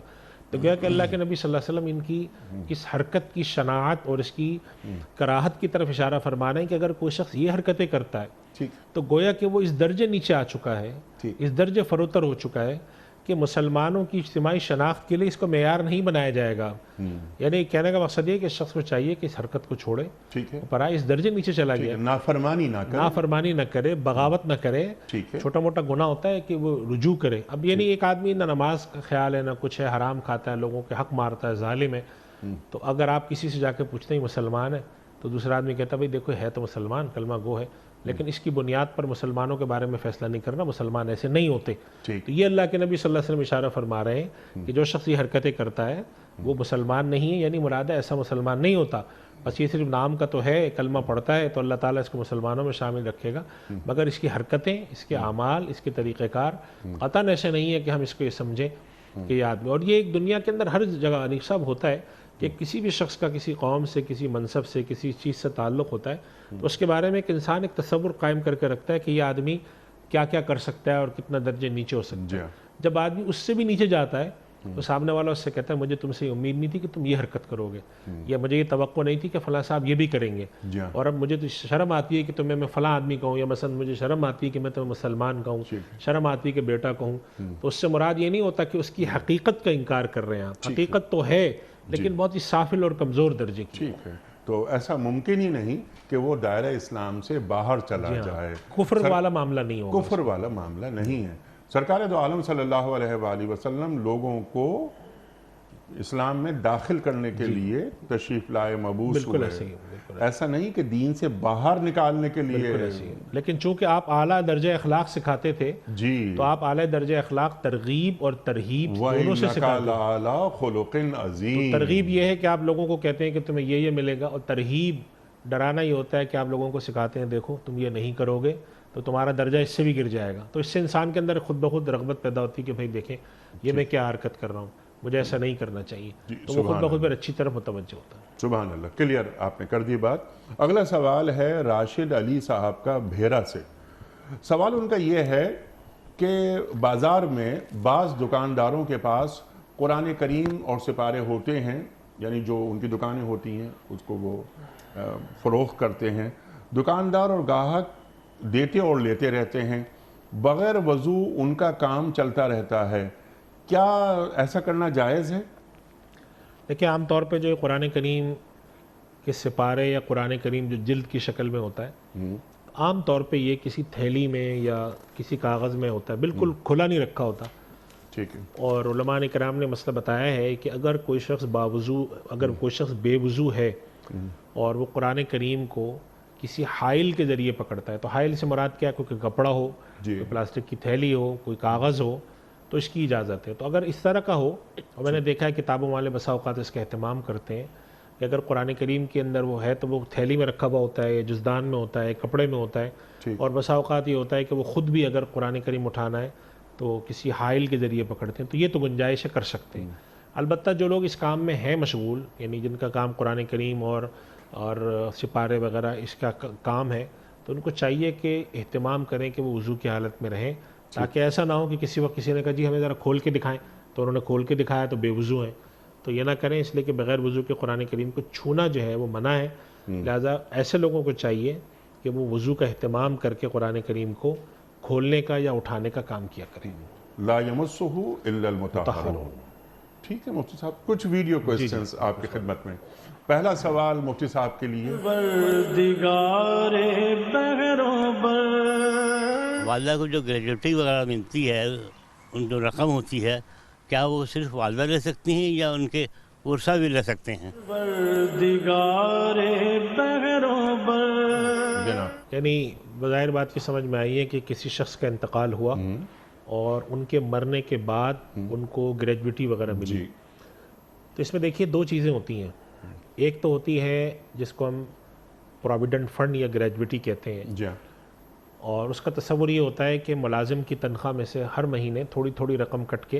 تو گویا کہ اللہ کے نبی صلی اللہ علیہ وسلم ان کی اس حرکت کی شناعت اور اس کی کراہت کی طرف اشارہ فرما رہے ہیں کہ اگر کوئی شخص یہ حرکتیں کرتا ہے تو گویا کہ وہ اس درجے نیچے آ چکا ہے، اس درجے فروتر ہو چکا ہے کہ مسلمانوں کی اجتماعی شناخت کے لیے اس کو معیار نہیں بنایا جائے گا۔ یعنی کہنے کا مقصد یہ کہ اس شخص کو چاہیے کہ اس حرکت کو چھوڑے، پرائے اس درجے نیچے چلا گیا، نافرمانی نہ کرے، بغاوت نہ کرے، چھوٹا موٹا گناہ ہوتا ہے کہ وہ رجوع کرے۔ اب یہ نہیں ایک آدمی نہ نماز کا خیال ہے نہ کچھ ہے، حرام کھاتا ہے، لوگوں کے حق مارتا ہے، ظالم ہے، تو اگر آپ کسی سے جا کے پوچھتے ہیں مسلمان ہے تو دوسرا آدمی کہتا ہے بھائی دیکھو ہے تو مسلمان، کلمہ گو ہے، لیکن اس کی بنیاد پر مسلمانوں کے بارے میں فیصلہ نہیں کرنا، مسلمان ایسے نہیں ہوتے۔ تو یہ اللہ کے نبی صلی اللہ علیہ وسلم اشارہ فرما رہے ہیں کہ جو شخص یہ حرکتیں کرتا ہے وہ مسلمان نہیں ہے، یعنی مراد ہے ایسا مسلمان نہیں ہوتا، بس یہ صرف نام کا تو ہے، کلمہ پڑھتا ہے تو اللہ تعالیٰ اس کو مسلمانوں میں شامل رکھے گا، مگر اس کی حرکتیں، اس کے اعمال، اس کے طریقہ کار قطعاً ایسے نہیں ہے کہ ہم اس کو یہ سمجھیں کہ یہ آدمی، اور یہ ایک دنیا کے اندر ہر جگہ انیق صاحب ہوتا ہے کہ کسی بھی شخص کا کسی قوم سے، کسی منصب سے، کسی چیز سے تعلق ہوتا ہے تو اس کے بارے میں ایک انسان ایک تصور قائم کر کے رکھتا ہے کہ یہ آدمی کیا کیا کر سکتا ہے اور کتنا درجے نیچے ہو سکتا ہے۔ جب آدمی اس سے بھی نیچے جاتا ہے تو سامنے والا اس سے کہتا ہے مجھے تم سے امید نہیں تھی کہ تم یہ حرکت کرو گے، یا مجھے یہ توقع نہیں تھی کہ فلاں صاحب یہ بھی کریں گے، اور اب مجھے تو شرم آتی ہے کہ تمہیں میں فلاں آدمی کہوں، یا مثلا مجھے شرم آتی ہے کہ میں تمہیں مسلمان کہوں، شرم آتی ہے کہ بیٹا کہوں۔ تو اس سے مراد یہ نہیں ہوتا کہ اس کی حقیقت کا انکار کر رہے ہیں آپ، حقیقت تو ہے لیکن بہت ہی سافل اور کمزور درجے کی۔ ٹھیک ہے، تو ایسا ممکن ہی نہیں کہ وہ دائرہ اسلام سے باہر چلا جائے، کفر والا معاملہ نہیں ہوگا، کفر والا معاملہ نہیں ہے۔ سرکار دو عالم صلی اللہ علیہ وآلہ وسلم لوگوں کو اسلام میں داخل کرنے کے لیے تشریف لائے، مبعوث ہوئے، ایسا نہیں کہ دین سے باہر نکالنے کے لیے، لیکن چونکہ آپ اعلیٰ درجہ اخلاق سکھاتے تھے تو آپ اعلیٰ درجہ اخلاق ترغیب اور ترہیب دونوں سے سکھاتے ہیں۔ لَعَلَىٰ خُلُقٍ عَظِيمٍ، ترغیب یہ ہے کہ آپ لوگوں کو کہتے ہیں کہ تمہیں یہ ملے گا، اور ترہیب ڈرانا یہ ہوتا ہے کہ آپ لوگوں کو سکھاتے ہیں دیکھو تم یہ نہیں کرو گے تو تمہارا درجہ اس سے بھی گر جائے گا، تو اس سے انسان کے اندر خود بخود رغبت پیدا ہوتی ہے کہ بھائی دیکھیں یہ میں کیا حرکت کر رہا ہوں، مجھے ایسا نہیں کرنا چاہیے، تو وہ خود بخود پھر اچھی طرف متوجہ ہوتا ہے۔ سبحان اللہ، کلیئر آپ نے کر دی بات۔ اگلا سوال ہے راشد علی صاحب کا بھیرا سے۔ سوال ان کا یہ ہے کہ بازار میں بعض دکانداروں کے پاس قرآن کریم اور سپارے ہوتے ہیں، یعنی جو ان کی دکانیں ہوتی ہیں اس کو وہ فروخت کرتے ہیں، دکاندار اور گاہک دیتے اور لیتے رہتے ہیں، بغیر وضو ان کا کام چلتا رہتا ہے، کیا ایسا کرنا جائز ہے؟ دیکھیں عام طور پہ جو قرآن کریم کے سپارے یا قرآن کریم جو جلد کی شکل میں ہوتا ہے، عام طور پہ یہ کسی تھیلی میں یا کسی کاغذ میں ہوتا ہے، بالکل کھلا نہیں رکھا ہوتا۔ ٹھیک ہے، اور علماء کرام نے مسئلہ بتایا ہے کہ اگر کوئی شخص بے وضو ہے اور وہ قرآن کریم کو کسی حائل کے ذریعے پکڑتا ہے، تو حائل سے مراد کیا ہے؟ کوئی کپڑا ہو، کوئی پلاسٹک کی تھیلی ہو، کوئی کاغذ ہو، تو اس کی اجازت ہے۔ تو اگر اس طرح کا ہو، اور میں نے دیکھا ہے کتابوں والے بسا اوقات اس کا اہتمام کرتے ہیں کہ اگر قرآن کریم کے اندر وہ ہے تو وہ تھیلی میں رکھا ہوا ہوتا ہے، جزدان میں ہوتا ہے، کپڑے میں ہوتا ہے، اور بسا اوقات یہ ہوتا ہے کہ وہ خود بھی اگر قرآن کریم اٹھانا ہے تو کسی حائل کے ذریعے پکڑتے ہیں، تو یہ تو گنجائش ہے، کر سکتے ہیں۔ البتہ جو لوگ اس کام میں ہیں مشغول، یعنی جن کا کام قرآن کریم اور سپارے وغیرہ اس کا کام ہے، تو ان کو چاہیے کہ اہتمام کریں کہ وہ وضو کی حالت میں رہیں، تاکہ ایسا نہ ہو کہ کسی وقت کسی نے کہا جی ہمیں ذرا کھول کے دکھائیں، تو انہوں نے کھول کے دکھایا تو بے وضو ہیں، تو یہ نہ کریں، اس لیے کہ بغیر وضو کے قرآن کریم کو چھونا جو ہے وہ منع ہے۔ لہٰذا ایسے لوگوں کو چاہیے کہ وہ وضو کا اہتمام کر کے قرآن کریم کو کھولنے کا یا اٹھانے کا کام کیا کریں۔ لا یمسہ الا المطہرون۔ ٹھیک ہے مفتی صاحب، کچھ ویڈیو کوئسچنز آپ کی خدمت میں۔ پہلا سوال مفتی صاحب کے لیے، والدہ کو جو گریجویٹی وغیرہ ملتی ہے، ان جو رقم ہوتی ہے، کیا وہ صرف والدہ لے سکتی ہیں یا ان کے ورثہ بھی لے سکتے ہیں؟ یعنی بظاہر بات کی سمجھ میں آئی ہے کہ کسی شخص کا انتقال ہوا اور ان کے مرنے کے بعد ان کو گریجویٹی وغیرہ ملی، تو اس میں دیکھیے دو چیزیں ہوتی ہیں۔ ایک تو ہوتی ہے جس کو ہم پروویڈنٹ فنڈ یا گریجویٹی کہتے ہیں، اور اس کا تصور یہ ہوتا ہے کہ ملازم کی تنخواہ میں سے ہر مہینے تھوڑی تھوڑی رقم کٹ کے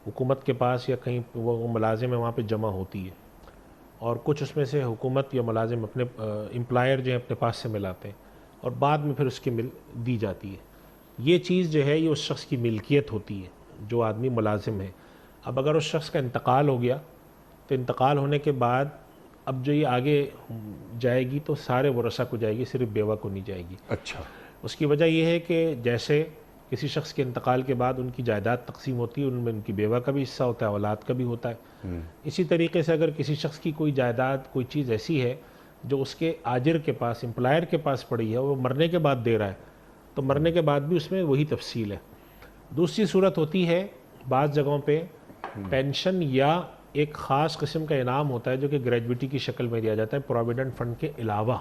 حکومت کے پاس یا کہیں وہ ملازم ہے وہاں پہ جمع ہوتی ہے، اور کچھ اس میں سے حکومت یا ملازم اپنے امپلائر جو ہے اپنے پاس سے ملاتے ہیں، اور بعد میں پھر اس کی دی جاتی ہے۔ یہ چیز جو ہے یہ اس شخص کی ملکیت ہوتی ہے جو آدمی ملازم ہے۔ اب اگر اس شخص کا انتقال ہو گیا تو انتقال ہونے کے بعد اب جو یہ آگے جائے گی تو سارے ورثہ کو جائے گی، صرف بیوہ کو نہیں جائے گی۔ اچھا، اس کی وجہ یہ ہے کہ جیسے کسی شخص کے انتقال کے بعد ان کی جائیداد تقسیم ہوتی ہے، ان میں ان کی بیوہ کا بھی حصہ ہوتا ہے، اولاد کا بھی ہوتا ہے۔ اسی طریقے سے اگر کسی شخص کی کوئی جائیداد، کوئی چیز ایسی ہے جو اس کے آجر کے پاس، امپلائر کے پاس پڑی ہے، وہ مرنے کے بعد دے رہا ہے، تو مرنے کے بعد بھی اس میں وہی تفصیل ہے۔ دوسری صورت ہوتی ہے بعض جگہوں پہ پینشن یا ایک خاص قسم کا انعام ہوتا ہے جو کہ گریجویٹی کی شکل میں دیا جاتا ہے پروویڈنٹ فنڈ کے علاوہ۔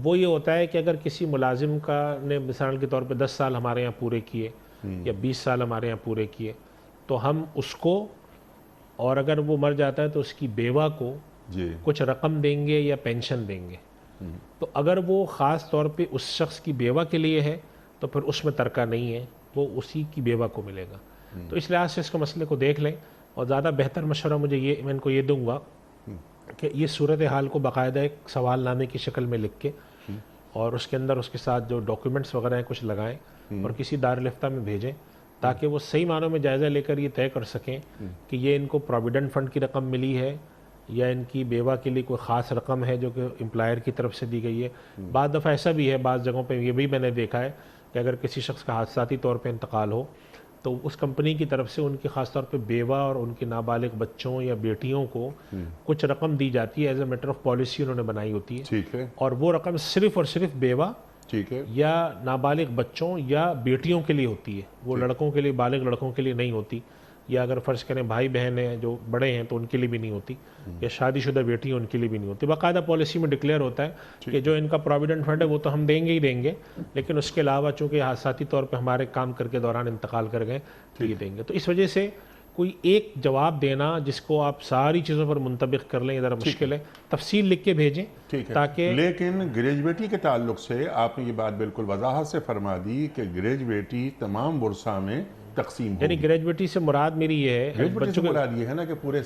وہ یہ ہوتا ہے کہ اگر کسی ملازم نے مثال کے طور پہ 10 سال ہمارے یہاں پورے کیے یا 20 سال ہمارے یہاں پورے کیے، تو ہم اس کو، اور اگر وہ مر جاتا ہے تو اس کی بیوہ کو کچھ رقم دیں گے یا پینشن دیں گے۔ تو اگر وہ خاص طور پہ اس شخص کی بیوہ کے لیے ہے تو پھر اس میں ترکہ نہیں ہے، وہ اسی کی بیوہ کو ملے گا۔ تو اس لحاظ سے اس کو مسئلے کو دیکھ لیں، اور زیادہ بہتر مشورہ میں ان کو یہ دوں گا کہ یہ صورتحال کو باقاعدہ ایک سوال نامے کی شکل میں لکھ کے، اور اس کے اندر اس کے ساتھ جو ڈاکیومنٹس وغیرہ ہیں کچھ لگائیں اور کسی دارالفتہ میں بھیجیں، تاکہ وہ صحیح معنوں میں جائزہ لے کر یہ طے کر سکیں کہ یہ ان کو پروویڈنٹ فنڈ کی رقم ملی ہے یا ان کی بیوہ کے لیے کوئی خاص رقم ہے جو کہ امپلائر کی طرف سے دی گئی ہے۔ بعض دفعہ ایسا بھی ہے، بعض جگہوں پہ یہ بھی میں نے دیکھا ہے کہ اگر کسی شخص کا حادثاتی طور پہ انتقال ہو تو اس کمپنی کی طرف سے ان کی خاص طور پہ بیوہ اور ان کے نابالغ بچوں یا بیٹیوں کو کچھ رقم دی جاتی ہے، as a matter of policy انہوں نے بنائی ہوتی ہے، ٹھیک ہے، اور وہ رقم صرف اور صرف بیوہ ٹھیک ہے، یا نابالغ بچوں یا بیٹیوں کے لیے ہوتی ہے، وہ لڑکوں کے لیے، بالغ لڑکوں کے لیے نہیں ہوتی، یا اگر فرض کریں بھائی بہن ہیں جو بڑے ہیں تو ان کے لیے بھی نہیں ہوتی، یا شادی شدہ بیٹی ہیں ان کے لیے بھی نہیں ہوتی۔ باقاعدہ پالیسی میں ڈکلیئر ہوتا ہے کہ جو ان کا پروویڈنٹ فنڈ ہے وہ تو ہم دیں گے ہی دیں گے، لیکن اس کے علاوہ چونکہ حادثاتی طور پہ ہمارے کام کر کے دوران انتقال کر گئے تو یہ دیں گے۔ تو اس وجہ سے کوئی ایک جواب دینا جس کو آپ ساری چیزوں پر منطبق کر لیں ذرا مشکل ہے. تفصیل لکھ کے بھیجیں ٹھیک ہے. تاکہ لیکن گریجویٹی کے تعلق سے آپ نے یہ بات بالکل وضاحت سے فرما دی کہ گریجویٹی تمام بورسا میں تقسیم ہوگی. یعنی گریجویٹی سے مراد میری یہ ہے گریجویٹی سے مراد یہ ہے نا کہ پورے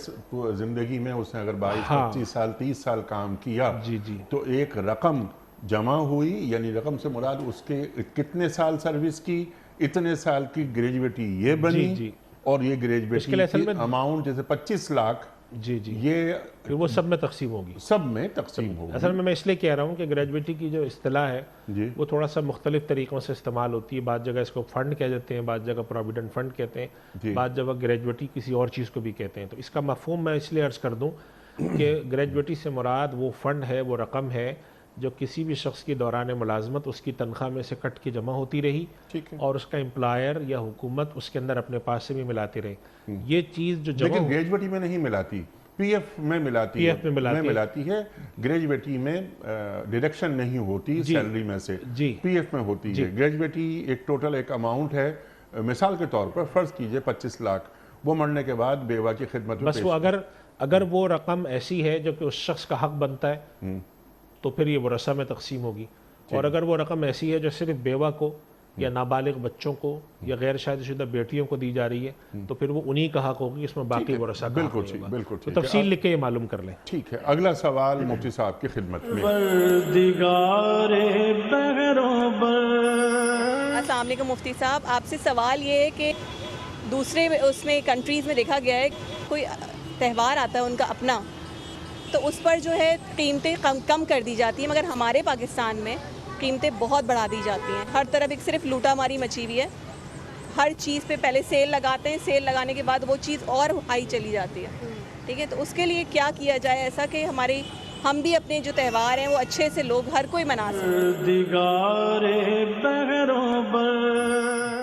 زندگی میں اس نے اگر 22-25 سال 30 سال کام کیا جی تو ایک رقم جمع ہوئی, یعنی رقم سے مراد اس کے کتنے سال سروس کی, اتنے سال کی گریجویٹی یہ بنی. جی اور یہ گریجویٹی کی اماؤنٹ جیسے 25 لاکھ جی یہ پھر وہ سب میں تقسیم ہوگی. سب میں تقسیم ہوگی. اصل میں اس لیے کہہ رہا ہوں کہ گریجویٹی کی جو اصطلاح ہے جی وہ تھوڑا سا مختلف طریقوں سے استعمال ہوتی ہے. بعض جگہ اس کو فنڈ کہہ دیتے ہیں, بعض جگہ پروویڈنٹ فنڈ کہتے ہیں, جی. بعض جگہ گریجویٹی کسی اور چیز کو بھی کہتے ہیں. تو اس کا مفہوم میں اس لیے عرض کر دوں کہ گریجویٹی سے مراد وہ فنڈ ہے, وہ رقم ہے جو کسی بھی شخص کی دوران ملازمت اس کی تنخواہ میں سے کٹ کے جمع ہوتی رہی ٹھیک ہے. اور اس کا امپلائر یا حکومت اس کے اندر اپنے پاس سے بھی ملاتی رہی. یہ چیز جو جمع لیکن گریجویٹی میں نہیں ملاتی, پی ایف میں ملاتی پی ایف میں ملاتی ہے. گریجویٹی میں ڈیڈکشن نہیں ہوتی سیلری میں سے, جی پی ایف میں ہوتی ہے. گریجویٹی ایک ٹوٹل ایک اماؤنٹ ہے, مثال کے طور پر فرض کیجئے 25 لاکھ, وہ مرنے کے بعد بیوہ کی خدمت میں بس وہ اگر وہ رقم ایسی ہے جو کہ اس شخص کا حق بنتا ہے تو پھر یہ ورثہ میں تقسیم ہوگی. اور اگر وہ رقم ایسی ہے جو صرف بیوہ کو یا نابالغ بچوں کو یا غیر شادی شدہ بیٹیوں کو دی جا رہی ہے تو پھر وہ انہی کا حق ہوگی, اس میں باقی ورثہ کا حق نہیں ہوگا. بالکل تو تفصیل لکھ کے یہ معلوم کر لیں. ٹھیک ہے. اگلا سوال مفتی صاحب کی خدمت میں. السلام علیکم مفتی صاحب, آپ سے سوال یہ ہے کہ دوسرے اس میں کنٹریز میں دیکھا گیا ہے کوئی تہوار آتا ہے ان کا اپنا, تو اس پر جو ہے قیمتیں کم کر دی جاتی ہیں, مگر ہمارے پاکستان میں قیمتیں بہت بڑھا دی جاتی ہیں. ہر طرف ایک صرف لوٹا ماری مچی ہوئی ہے, ہر چیز پہ پہلے سیل لگاتے ہیں, سیل لگانے کے بعد وہ چیز اور ہائی چلی جاتی ہے. ٹھیک ہے, تو اس کے لیے کیا کیا جائے ایسا کہ ہم بھی اپنے جو تہوار ہیں وہ اچھے سے لوگ ہر کوئی منا سکے.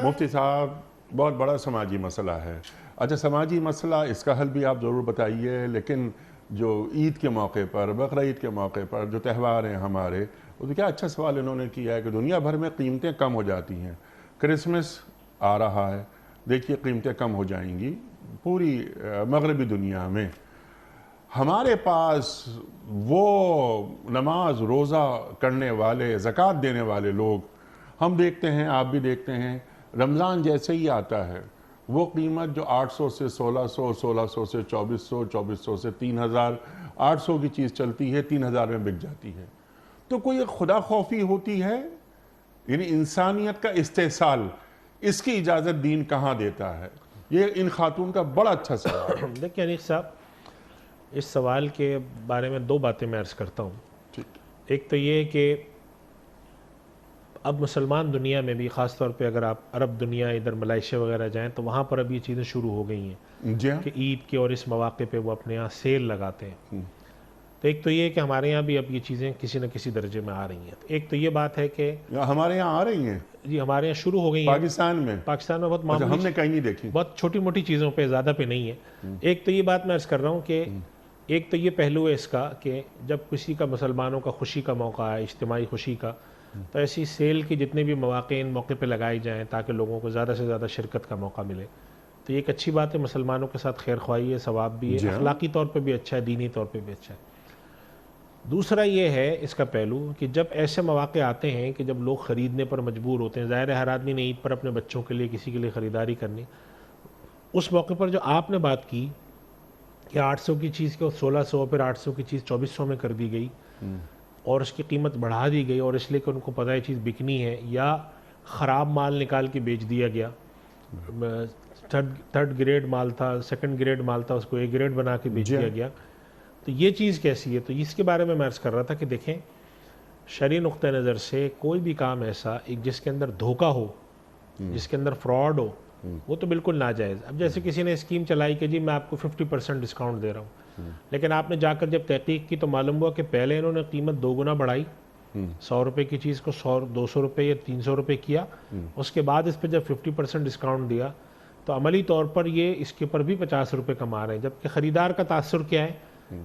مفتی صاحب بہت بڑا سماجی مسئلہ ہے. اچھا, سماجی مسئلہ, اس کا حل بھی آپ ضرور بتائیے. لیکن جو عید کے موقع پر, بقرعید کے موقع پر جو تہوار ہیں ہمارے, وہ کیا اچھا سوال انہوں نے کیا ہے کہ دنیا بھر میں قیمتیں کم ہو جاتی ہیں. کرسمس آ رہا ہے, دیکھیے قیمتیں کم ہو جائیں گی پوری مغربی دنیا میں. ہمارے پاس وہ نماز روزہ کرنے والے, زکوٰۃ دینے والے لوگ ہم دیکھتے ہیں, آپ بھی دیکھتے ہیں, رمضان جیسے ہی آتا ہے وہ قیمت جو 800 سے 1600, 1600 سے 2400, 2400 سے 3000, 800 کی چیز چلتی ہے 3000 میں بک جاتی ہے. تو کوئی ایک خدا خوفی ہوتی ہے, یعنی انسانیت کا استحصال, اس کی اجازت دین کہاں دیتا ہے؟ یہ ان خاتون کا بڑا اچھا سوال ہے. دیکھیں انیس صاحب, اس سوال کے بارے میں دو باتیں میں عرض کرتا ہوں. ایک تو یہ کہ اب مسلمان دنیا میں بھی, خاص طور پہ اگر آپ عرب دنیا ادھر ملائیشیا وغیرہ جائیں تو وہاں پر اب یہ چیزیں شروع ہو گئی ہیں جی ہاں, کہ عید کے اور اس مواقع پہ وہ اپنے یہاں سیل لگاتے ہیں. تو ایک تو یہ کہ ہمارے یہاں بھی اب یہ چیزیں کسی نہ کسی درجے میں آ رہی ہیں. ایک تو یہ بات ہے کہ ہمارے یہاں آ رہی ہیں, جی ہمارے یہاں شروع ہو گئی ہیں پاکستان میں بہت اچھا, معمولی, ہم نے کہیں نہیں دیکھی, بہت چھوٹی موٹی چیزوں پہ, زیادہ پہ نہیں ہے. ایک تو یہ بات میں عرض کر رہا ہوں کہ ایک تو یہ پہلو ہے اس کا کہ جب کسی کا مسلمانوں کا خوشی کا موقع ہے, اجتماعی خوشی کا, تو ایسی سیل کی جتنے بھی مواقع ان موقع پہ لگائی جائیں تاکہ لوگوں کو زیادہ سے زیادہ شرکت کا موقع ملے. تو یہ ایک اچھی بات ہے, مسلمانوں کے ساتھ خیر خواہی ہے, ثواب بھی ہے, اخلاقی طور پہ بھی اچھا ہے, دینی طور پہ بھی اچھا ہے. دوسرا یہ ہے اس کا پہلو کہ جب ایسے مواقع آتے ہیں کہ جب لوگ خریدنے پر مجبور ہوتے ہیں, ظاہر ہے ہر آدمی نے عید پر اپنے بچوں کے لیے کسی کے لیے خریداری کرنی, اس موقع پر جو آپ نے بات کی کہ 800 کی چیز کو 1600, پھر 800 کی چیز 2400 میں کر دی گئی اور اس کی قیمت بڑھا دی گئی, اور اس لیے کہ ان کو پتہ ہے چیز بکنی ہے, یا خراب مال نکال کے بیچ دیا گیا, تھرڈ گریڈ مال تھا, سیکنڈ گریڈ مال تھا, اس کو اے گریڈ بنا کے بیچ دیا گیا. تو یہ چیز کیسی ہے؟ تو اس کے بارے میں عرض کر رہا تھا کہ دیکھیں شرعی نقطہ نظر سے کوئی بھی کام ایسا ایک جس کے اندر دھوکہ ہو, جس کے اندر فراڈ ہو, وہ تو بالکل ناجائز. اب جیسے کسی نے اسکیم چلائی کہ جی میں آپ کو 50% ڈسکاؤنٹ دے رہا ہوں, لیکن آپ نے جا کر جب تحقیق کی تو معلوم ہوا کہ پہلے انہوں نے قیمت 2 گنا بڑھائی, 100 روپے کی چیز کو 200 روپے یا 300 روپے کیا, اس کے بعد اس پہ جب 50% ڈسکاؤنٹ دیا تو عملی طور پر یہ اس کے پر بھی 50 روپے کما رہے ہیں, جبکہ خریدار کا تاثر کیا ہے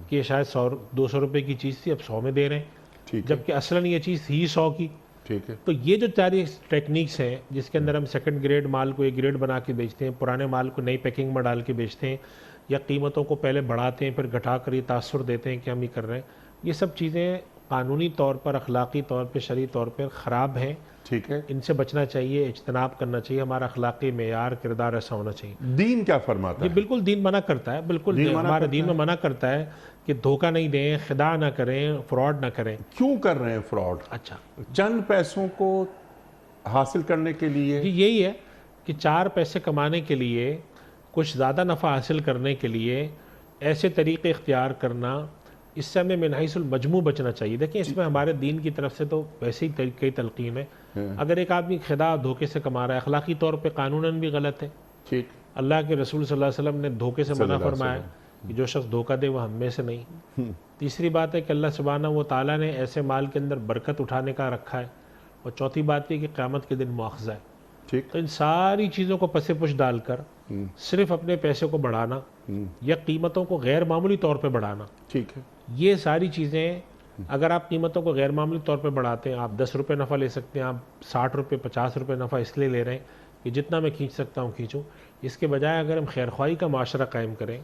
کہ یہ شاید 200 روپے کی چیز تھی اب 100 میں دے رہے ہیں, جبکہ اصلاً یہ چیز تھی 100 کی. ٹھیک ہے. تو یہ جو ساری ٹیکنیکس ہیں جس کے اندر ہم سیکنڈ گریڈ مال کو ایک گریڈ بنا کے بیچتے ہیں، پرانے مال کو نئی پیکنگ میں ڈال کے بیچتے ہیں، یا قیمتوں کو پہلے بڑھاتے ہیں پھر گھٹا کر یہ تاثر دیتے ہیں کہ ہم یہ کر رہے ہیں، یہ سب چیزیں قانونی طور پر، اخلاقی طور پہ، شرعی طور پر خراب ہیں. ٹھیک ہے. ان سے بچنا چاہیے، اجتناب کرنا چاہیے. ہمارا اخلاقی معیار، کردار ایسا ہونا چاہیے. دین کیا فرماتا یہ ہے؟ بالکل دین منع کرتا ہے، بالکل ہمارے دین میں منع کرتا ہے کہ دھوکہ نہیں دیں، خداع نہ کریں، فراڈ نہ کریں. کیوں کر رہے ہیں فراڈ؟ اچھا چند پیسوں کو حاصل کرنے کے لیے. جی یہی ہے کہ 4 پیسے کمانے کے لیے، کچھ زیادہ نفع حاصل کرنے کے لیے ایسے طریقے اختیار کرنا، اس سے ہمیں من حیث المجموع بچنا چاہیے. دیکھیں اس میں ہمارے دین کی طرف سے تو ویسے ہی طریقے تلقین ہے. اگر ایک آدمی خداع دھوکے سے کما رہا ہے، اخلاقی طور پہ قانوناً بھی غلط ہے. ٹھیک. اللہ کے رسول صلی اللہ علیہ وسلم نے دھوکے سے منع فرمایا کہ جو شخص دھوکہ دے وہ ہم میں سے نہیں. تیسری بات ہے کہ اللہ سبحانہ و تعالیٰ نے ایسے مال کے اندر برکت اٹھانے کا رکھا ہے. اور چوتھی بات یہ کہ قیامت کے دن مواخذہ ہے. ٹھیک. تو ان ساری چیزوں کو پس پش ڈال کر صرف اپنے پیسے کو بڑھانا یا قیمتوں کو غیر معمولی طور پہ بڑھانا، ٹھیک ہے. یہ ساری چیزیں اگر آپ قیمتوں کو غیر معمولی طور پہ بڑھاتے ہیں، آپ 10 روپے نفع لے سکتے ہیں، آپ 60 روپے 50 روپے نفع اس لیے لے رہے ہیں کہ جتنا میں کھینچ سکتا ہوں کھینچوں. اس کے بجائے اگر ہم خیر خواہی کا معاشرہ قائم کریں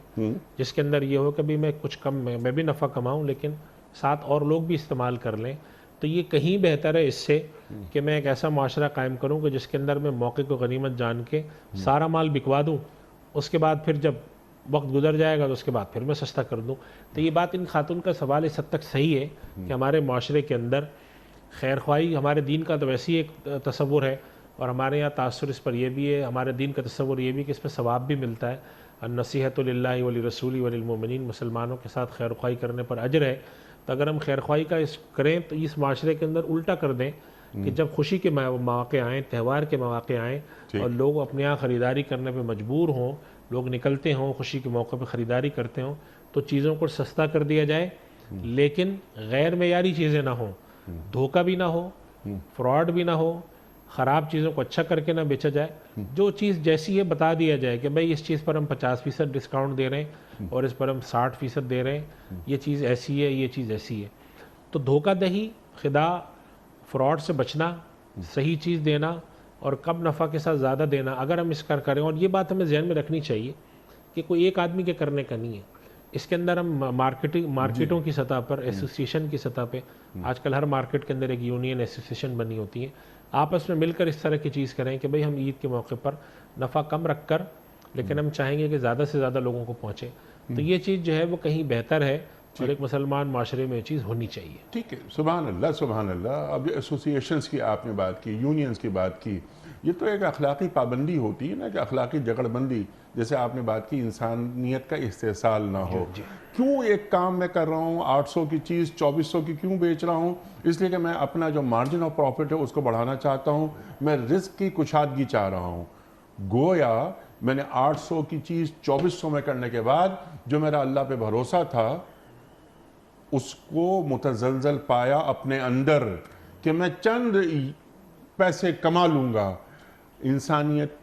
جس کے اندر یہ ہو کہ بھی میں کچھ کم میں بھی نفع کماؤں لیکن ساتھ اور لوگ بھی استعمال کر لیں، تو یہ کہیں بہتر ہے اس سے کہ میں ایک ایسا معاشرہ قائم کروں کہ جس کے اندر میں موقع کو غنیمت جان کے سارا مال بکوا دوں، اس کے بعد پھر جب وقت گزر جائے گا تو اس کے بعد پھر میں سستا کر دوں. تو یہ بات ان خاتون کا سوال اس حد تک صحیح ہے کہ ہمارے معاشرے کے اندر خیر خواہی، ہمارے دین کا تو ویسے ہی ایک تصور ہے اور ہمارے یہاں تاثر اس پر یہ بھی ہے، ہمارے دین کا تصور یہ بھی کہ اس پہ ثواب بھی ملتا ہے. النصیحۃ للہ ولرسولہ وللمؤمنین، مسلمانوں کے ساتھ خیر خواہی کرنے پر اجر ہے. تو اگر ہم خیر خواہی کا کریں تو اس معاشرے کے اندر الٹا کر دیں کہ جب خوشی کے مواقع آئیں، تہوار کے مواقع آئیں اور لوگ اپنے یہاں خریداری کرنے پہ مجبور ہوں، لوگ نکلتے ہوں خوشی کے موقع پہ خریداری کرتے ہوں، تو چیزوں کو سستا کر دیا جائے لیکن غیر معیاری چیزیں نہ ہوں، دھوکہ بھی نہ ہو، فراڈ بھی نہ ہو، خراب چیزوں کو اچھا کر کے نہ بیچا جائے. جو چیز جیسی ہے بتا دیا جائے کہ بھئی اس چیز پر ہم 50% ڈسکاؤنٹ دے رہے ہیں اور اس پر ہم 60% دے رہے ہیں، یہ چیز ایسی ہے، یہ چیز ایسی ہے. تو دھوکہ دہی، خداع، فراڈ سے بچنا، صحیح چیز دینا اور کم نفع کے ساتھ زیادہ دینا، اگر ہم اس کا کریں، اور یہ بات ہمیں ذہن میں رکھنی چاہیے کہ کوئی ایک آدمی کے کرنے کا نہیں ہے. اس کے اندر ہم مارکیٹوں کی سطح پر، ایسوسیشن کی سطح پہ، آج کل ہر مارکیٹ کے اندر ایک یونین ایسوسیشن بنی ہوتی ہے، آپس میں مل کر اس طرح کی چیز کریں کہ بھئی ہم عید کے موقع پر نفع کم رکھ کر لیکن ہم چاہیں گے کہ زیادہ سے زیادہ لوگوں کو پہنچے. تو یہ چیز جو ہے وہ کہیں بہتر ہے اور ایک مسلمان معاشرے میں یہ چیز ہونی چاہیے. ٹھیک ہے. سبحان اللہ سبحان اللہ. اب ایسوسیشنز کی آپ نے بات کی، یونینز کی بات کی، یہ تو ایک اخلاقی پابندی ہوتی ہے نا کہ اخلاقی جگڑ بندی، جیسے آپ نے بات کی انسانیت کا استحصال نہ ہو. کیوں ایک کام میں کر رہا ہوں 800 کی چیز 2400 کی کیوں بیچ رہا ہوں؟ اس لیے کہ میں اپنا جو مارجن آف پروفٹ ہے اس کو بڑھانا چاہتا ہوں، میں رزق کی کشادگی چاہ رہا ہوں. گویا میں نے 800 کی چیز 2400 میں کرنے کے بعد جو میرا اللہ پہ بھروسہ تھا اس کو متزلزل پایا اپنے اندر کہ میں چند پیسے کما لوں گا، انسانیت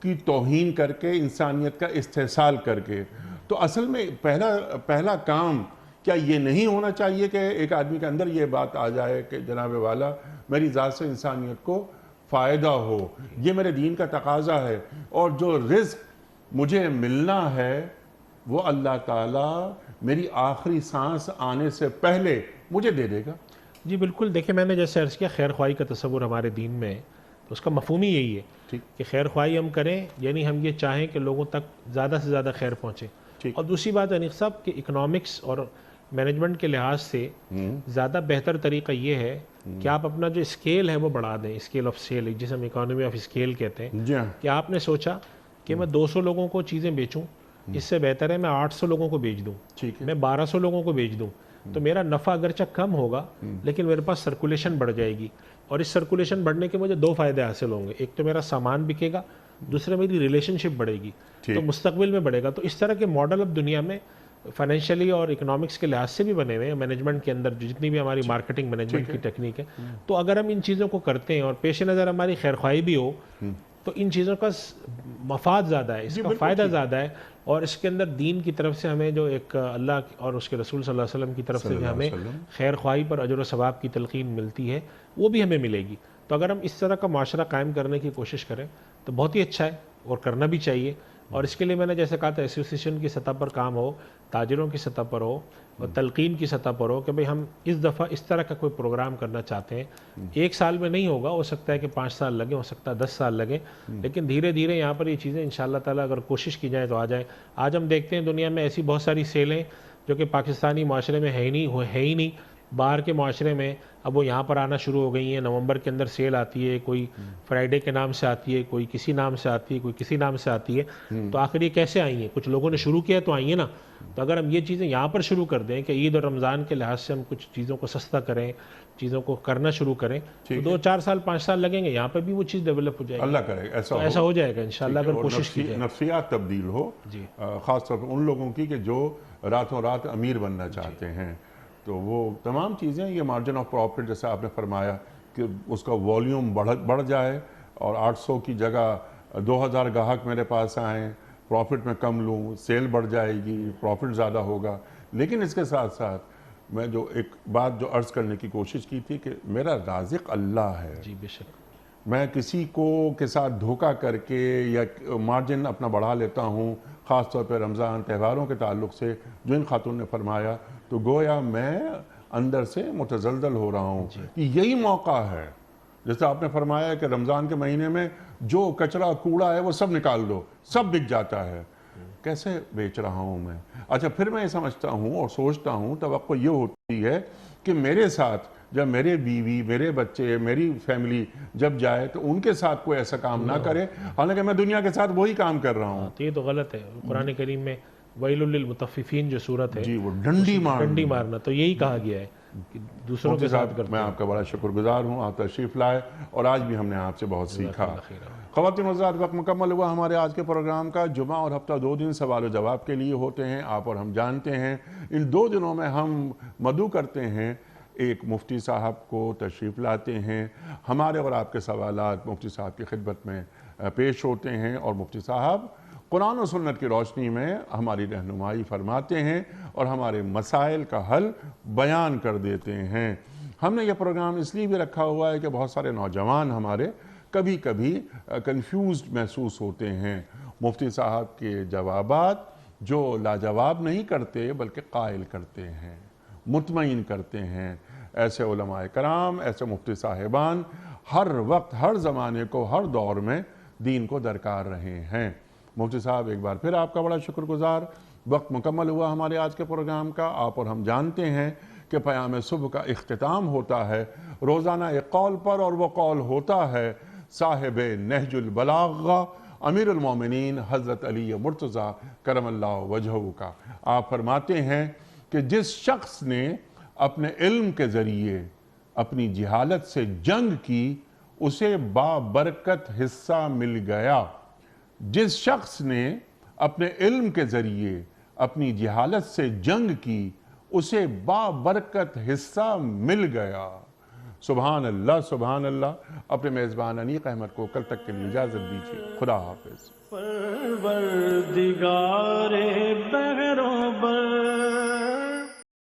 کی توہین کر کے، انسانیت کا استحصال کر کے. تو اصل میں پہلا کام کیا یہ نہیں ہونا چاہیے کہ ایک آدمی کے اندر یہ بات آ جائے کہ جناب والا میری ذات سے انسانیت کو فائدہ ہو، یہ میرے دین کا تقاضا ہے، اور جو رزق مجھے ملنا ہے وہ اللہ تعالیٰ میری آخری سانس آنے سے پہلے مجھے دے دے گا. جی بالکل. دیکھیں میں نے جیسے عرض کیا خیر خواہی کا تصور ہمارے دین میں ہے تو اس کا مفہوم ہی یہی ہے کہ خیر خواہی ہم کریں، یعنی ہم یہ چاہیں کہ لوگوں تک زیادہ سے زیادہ خیر پہنچے. اور دوسری بات انیق صاحب کہ اکنامکس اور مینجمنٹ کے لحاظ سے زیادہ بہتر طریقہ یہ ہے کہ آپ اپنا جو اسکیل ہے وہ بڑھا دیں. اسکیل آف سیل جسے ہم اکانومی آف اسکیل کہتے ہیں، کہ آپ نے سوچا کہ میں 200 لوگوں کو چیزیں بیچوں، اس سے بہتر ہے میں 800 لوگوں کو بیچ دوں، میں 1200 لوگوں کو بیچ دوں. تو میرا نفع اگرچہ کم ہوگا لیکن میرے پاس سرکولیشن بڑھ جائے گی، اور اس سرکولیشن بڑھنے کے مجھے 2 فائدے حاصل ہوں گے. ایک تو میرا سامان بکے گا، دوسرا میری ریلیشن شپ بڑھے گی، تو مستقبل میں بڑھے گا. تو اس طرح کے ماڈل اب دنیا میں فائنینشلی اور اکنامکس کے لحاظ سے بھی بنے ہوئے ہیں. مینجمنٹ کے اندر جتنی بھی ہماری مارکیٹنگ مینجمنٹ کی ٹیکنیک ہے، تو اگر ہم ان چیزوں کو کرتے ہیں اور پیش نظر ہماری خیر خواہی بھی ہو، تو ان چیزوں کا مفاد زیادہ ہے، اس کا فائدہ زیادہ ہے، اور اس کے اندر دین کی طرف سے ہمیں جو ایک اللہ اور اس کے رسول صلی اللہ علیہ وسلم کی طرف سے جو ہمیں خیر خواہی پر اجر و ثواب کی تلقین ملتی ہے وہ بھی ہمیں ملے گی۔ تو اگر ہم اس طرح کا معاشرہ قائم کرنے کی کوشش کریں تو بہت ہی اچھا ہے اور کرنا بھی چاہیے، اور اس کے لیے میں نے جیسے کہا تھا ایسوسیشن کی سطح پر کام ہو، تاجروں کی سطح پر ہو اور تلقین کی سطح پر ہو کہ بھئی ہم اس دفعہ اس طرح کا کوئی پروگرام کرنا چاہتے ہیں۔ ایک سال میں نہیں ہوگا، ہو سکتا ہے کہ 5 سال لگیں، ہو سکتا ہے 10 سال لگیں، لیکن دھیرے دھیرے یہاں پر یہ چیزیں انشاءاللہ تعالیٰ اگر کوشش کی جائے تو آ جائیں۔ آج ہم دیکھتے ہیں دنیا میں ایسی بہت ساری سیلیں جو کہ پاکستانی معاشرے میں ہے ہی نہیں، باہر کے معاشرے میں اب وہ یہاں پر آنا شروع ہو گئی ہیں۔ نومبر کے اندر سیل آتی ہے، کوئی فرائیڈے کے نام سے آتی ہے، کوئی کسی نام سے آتی ہے، کوئی کسی نام سے آتی ہے، تو آخر یہ کیسے آئی ہیں؟ کچھ لوگوں نے شروع کیا تو آئی ہیں نا۔ تو اگر ہم یہ چیزیں یہاں پر شروع کر دیں کہ عید اور رمضان کے لحاظ سے ہم کچھ چیزوں کو سستا کریں، چیزوں کو کرنا شروع کریں، تو 2 4 سال 5 سال لگیں گے، یہاں پہ بھی وہ چیز ڈیولپ ہو جائے گی۔ اللہ کرے ایسا ہو جائے گا انشاءاللہ اگر کوشش کی جائے۔ نفسیات تبدیل ہو، خاص طور پر ان لوگوں کی کہ جو راتوں رات امیر بننا چاہتے ہیں، تو وہ تمام چیزیں، یہ مارجن آف پروفٹ جیسا آپ نے فرمایا کہ اس کا والیوم بڑھ جائے اور 800 کی جگہ 2000 گاہک میرے پاس آئیں، پروفٹ میں کم لوں، سیل بڑھ جائے گی، پروفٹ زیادہ ہوگا۔ لیکن اس کے ساتھ ساتھ میں جو ایک بات جو عرض کرنے کی کوشش کی تھی کہ میرا رازق اللہ ہے، جی بے شک، میں کسی کو کے ساتھ دھوکہ کر کے یا مارجن اپنا بڑھا لیتا ہوں، خاص طور پہ رمضان تہواروں کے تعلق سے جو ان خاتون نے فرمایا، تو گویا میں اندر سے متزلزل ہو رہا ہوں کہ یہی موقع ہے۔ جیسے آپ نے فرمایا کہ رمضان کے مہینے میں جو کچرا کوڑا ہے وہ سب نکال دو، سب بک جاتا ہے۔ کیسے بیچ رہا ہوں میں؟ اچھا، پھر میں یہ سمجھتا ہوں اور سوچتا ہوں، توقع یہ ہوتی ہے کہ میرے ساتھ جب میرے بیوی، میرے بچے، میری فیملی جب جائے تو ان کے ساتھ کوئی ایسا کام نہ کرے، حالانکہ میں دنیا کے ساتھ وہی کام کر رہا ہوں۔ تو یہ تو غلط ہے۔ قرآن کریم میں ویل للمطففین جو صورت ہے، جی، وہ ڈنڈی مارنا، تو یہی کہا گیا ہے کہ دوسروں کے ساتھ کرتے میں آپ کا بڑا شکر گزار ہوں، آپ تشریف لائے اور آج بھی ہم نے آپ سے بہت سیکھا۔ خواتین و حضرات، وقت مکمل ہوا ہمارے آج کے پروگرام کا۔ جمعہ اور ہفتہ 2 دن سوال و جواب کے لیے ہوتے ہیں، آپ اور ہم جانتے ہیں۔ ان 2 دنوں میں ہم مدعو کرتے ہیں، ایک مفتی صاحب کو تشریف لاتے ہیں، ہمارے اور آپ کے سوالات مفتی صاحب کی خدمت میں پیش ہوتے ہیں، اور مفتی صاحب قرآن و سنت کی روشنی میں ہماری رہنمائی فرماتے ہیں اور ہمارے مسائل کا حل بیان کر دیتے ہیں۔ ہم نے یہ پروگرام اس لیے بھی رکھا ہوا ہے کہ بہت سارے نوجوان ہمارے کبھی کبھی کنفیوزڈ محسوس ہوتے ہیں۔ مفتی صاحب کے جوابات جو لاجواب نہیں کرتے بلکہ قائل کرتے ہیں، مطمئن کرتے ہیں۔ ایسے علماء کرام، ایسے مفتی صاحبان ہر وقت، ہر زمانے کو، ہر دور میں دین کو درکار رہے ہیں۔ مفتی صاحب، ایک بار پھر آپ کا بڑا شکر گزار۔ وقت مکمل ہوا ہمارے آج کے پروگرام کا۔ آپ اور ہم جانتے ہیں کہ پیام صبح کا اختتام ہوتا ہے روزانہ ایک قول پر، اور وہ قول ہوتا ہے صاحب نہج البلاغہ امیر المومنین حضرت علی مرتضیٰ کرم اللہ وجہہ کا۔ آپ فرماتے ہیں کہ جس شخص نے اپنے علم کے ذریعے اپنی جہالت سے جنگ کی، اسے بابرکت حصہ مل گیا۔ جس شخص نے اپنے علم کے ذریعے اپنی جہالت سے جنگ کی، اسے بابرکت حصہ مل گیا۔ سبحان اللہ، سبحان اللہ۔ اپنے میزبان انیق احمد کو کل تک کے لیے اجازت دیجیے۔ خدا حافظ۔ پروردگار بحر و بر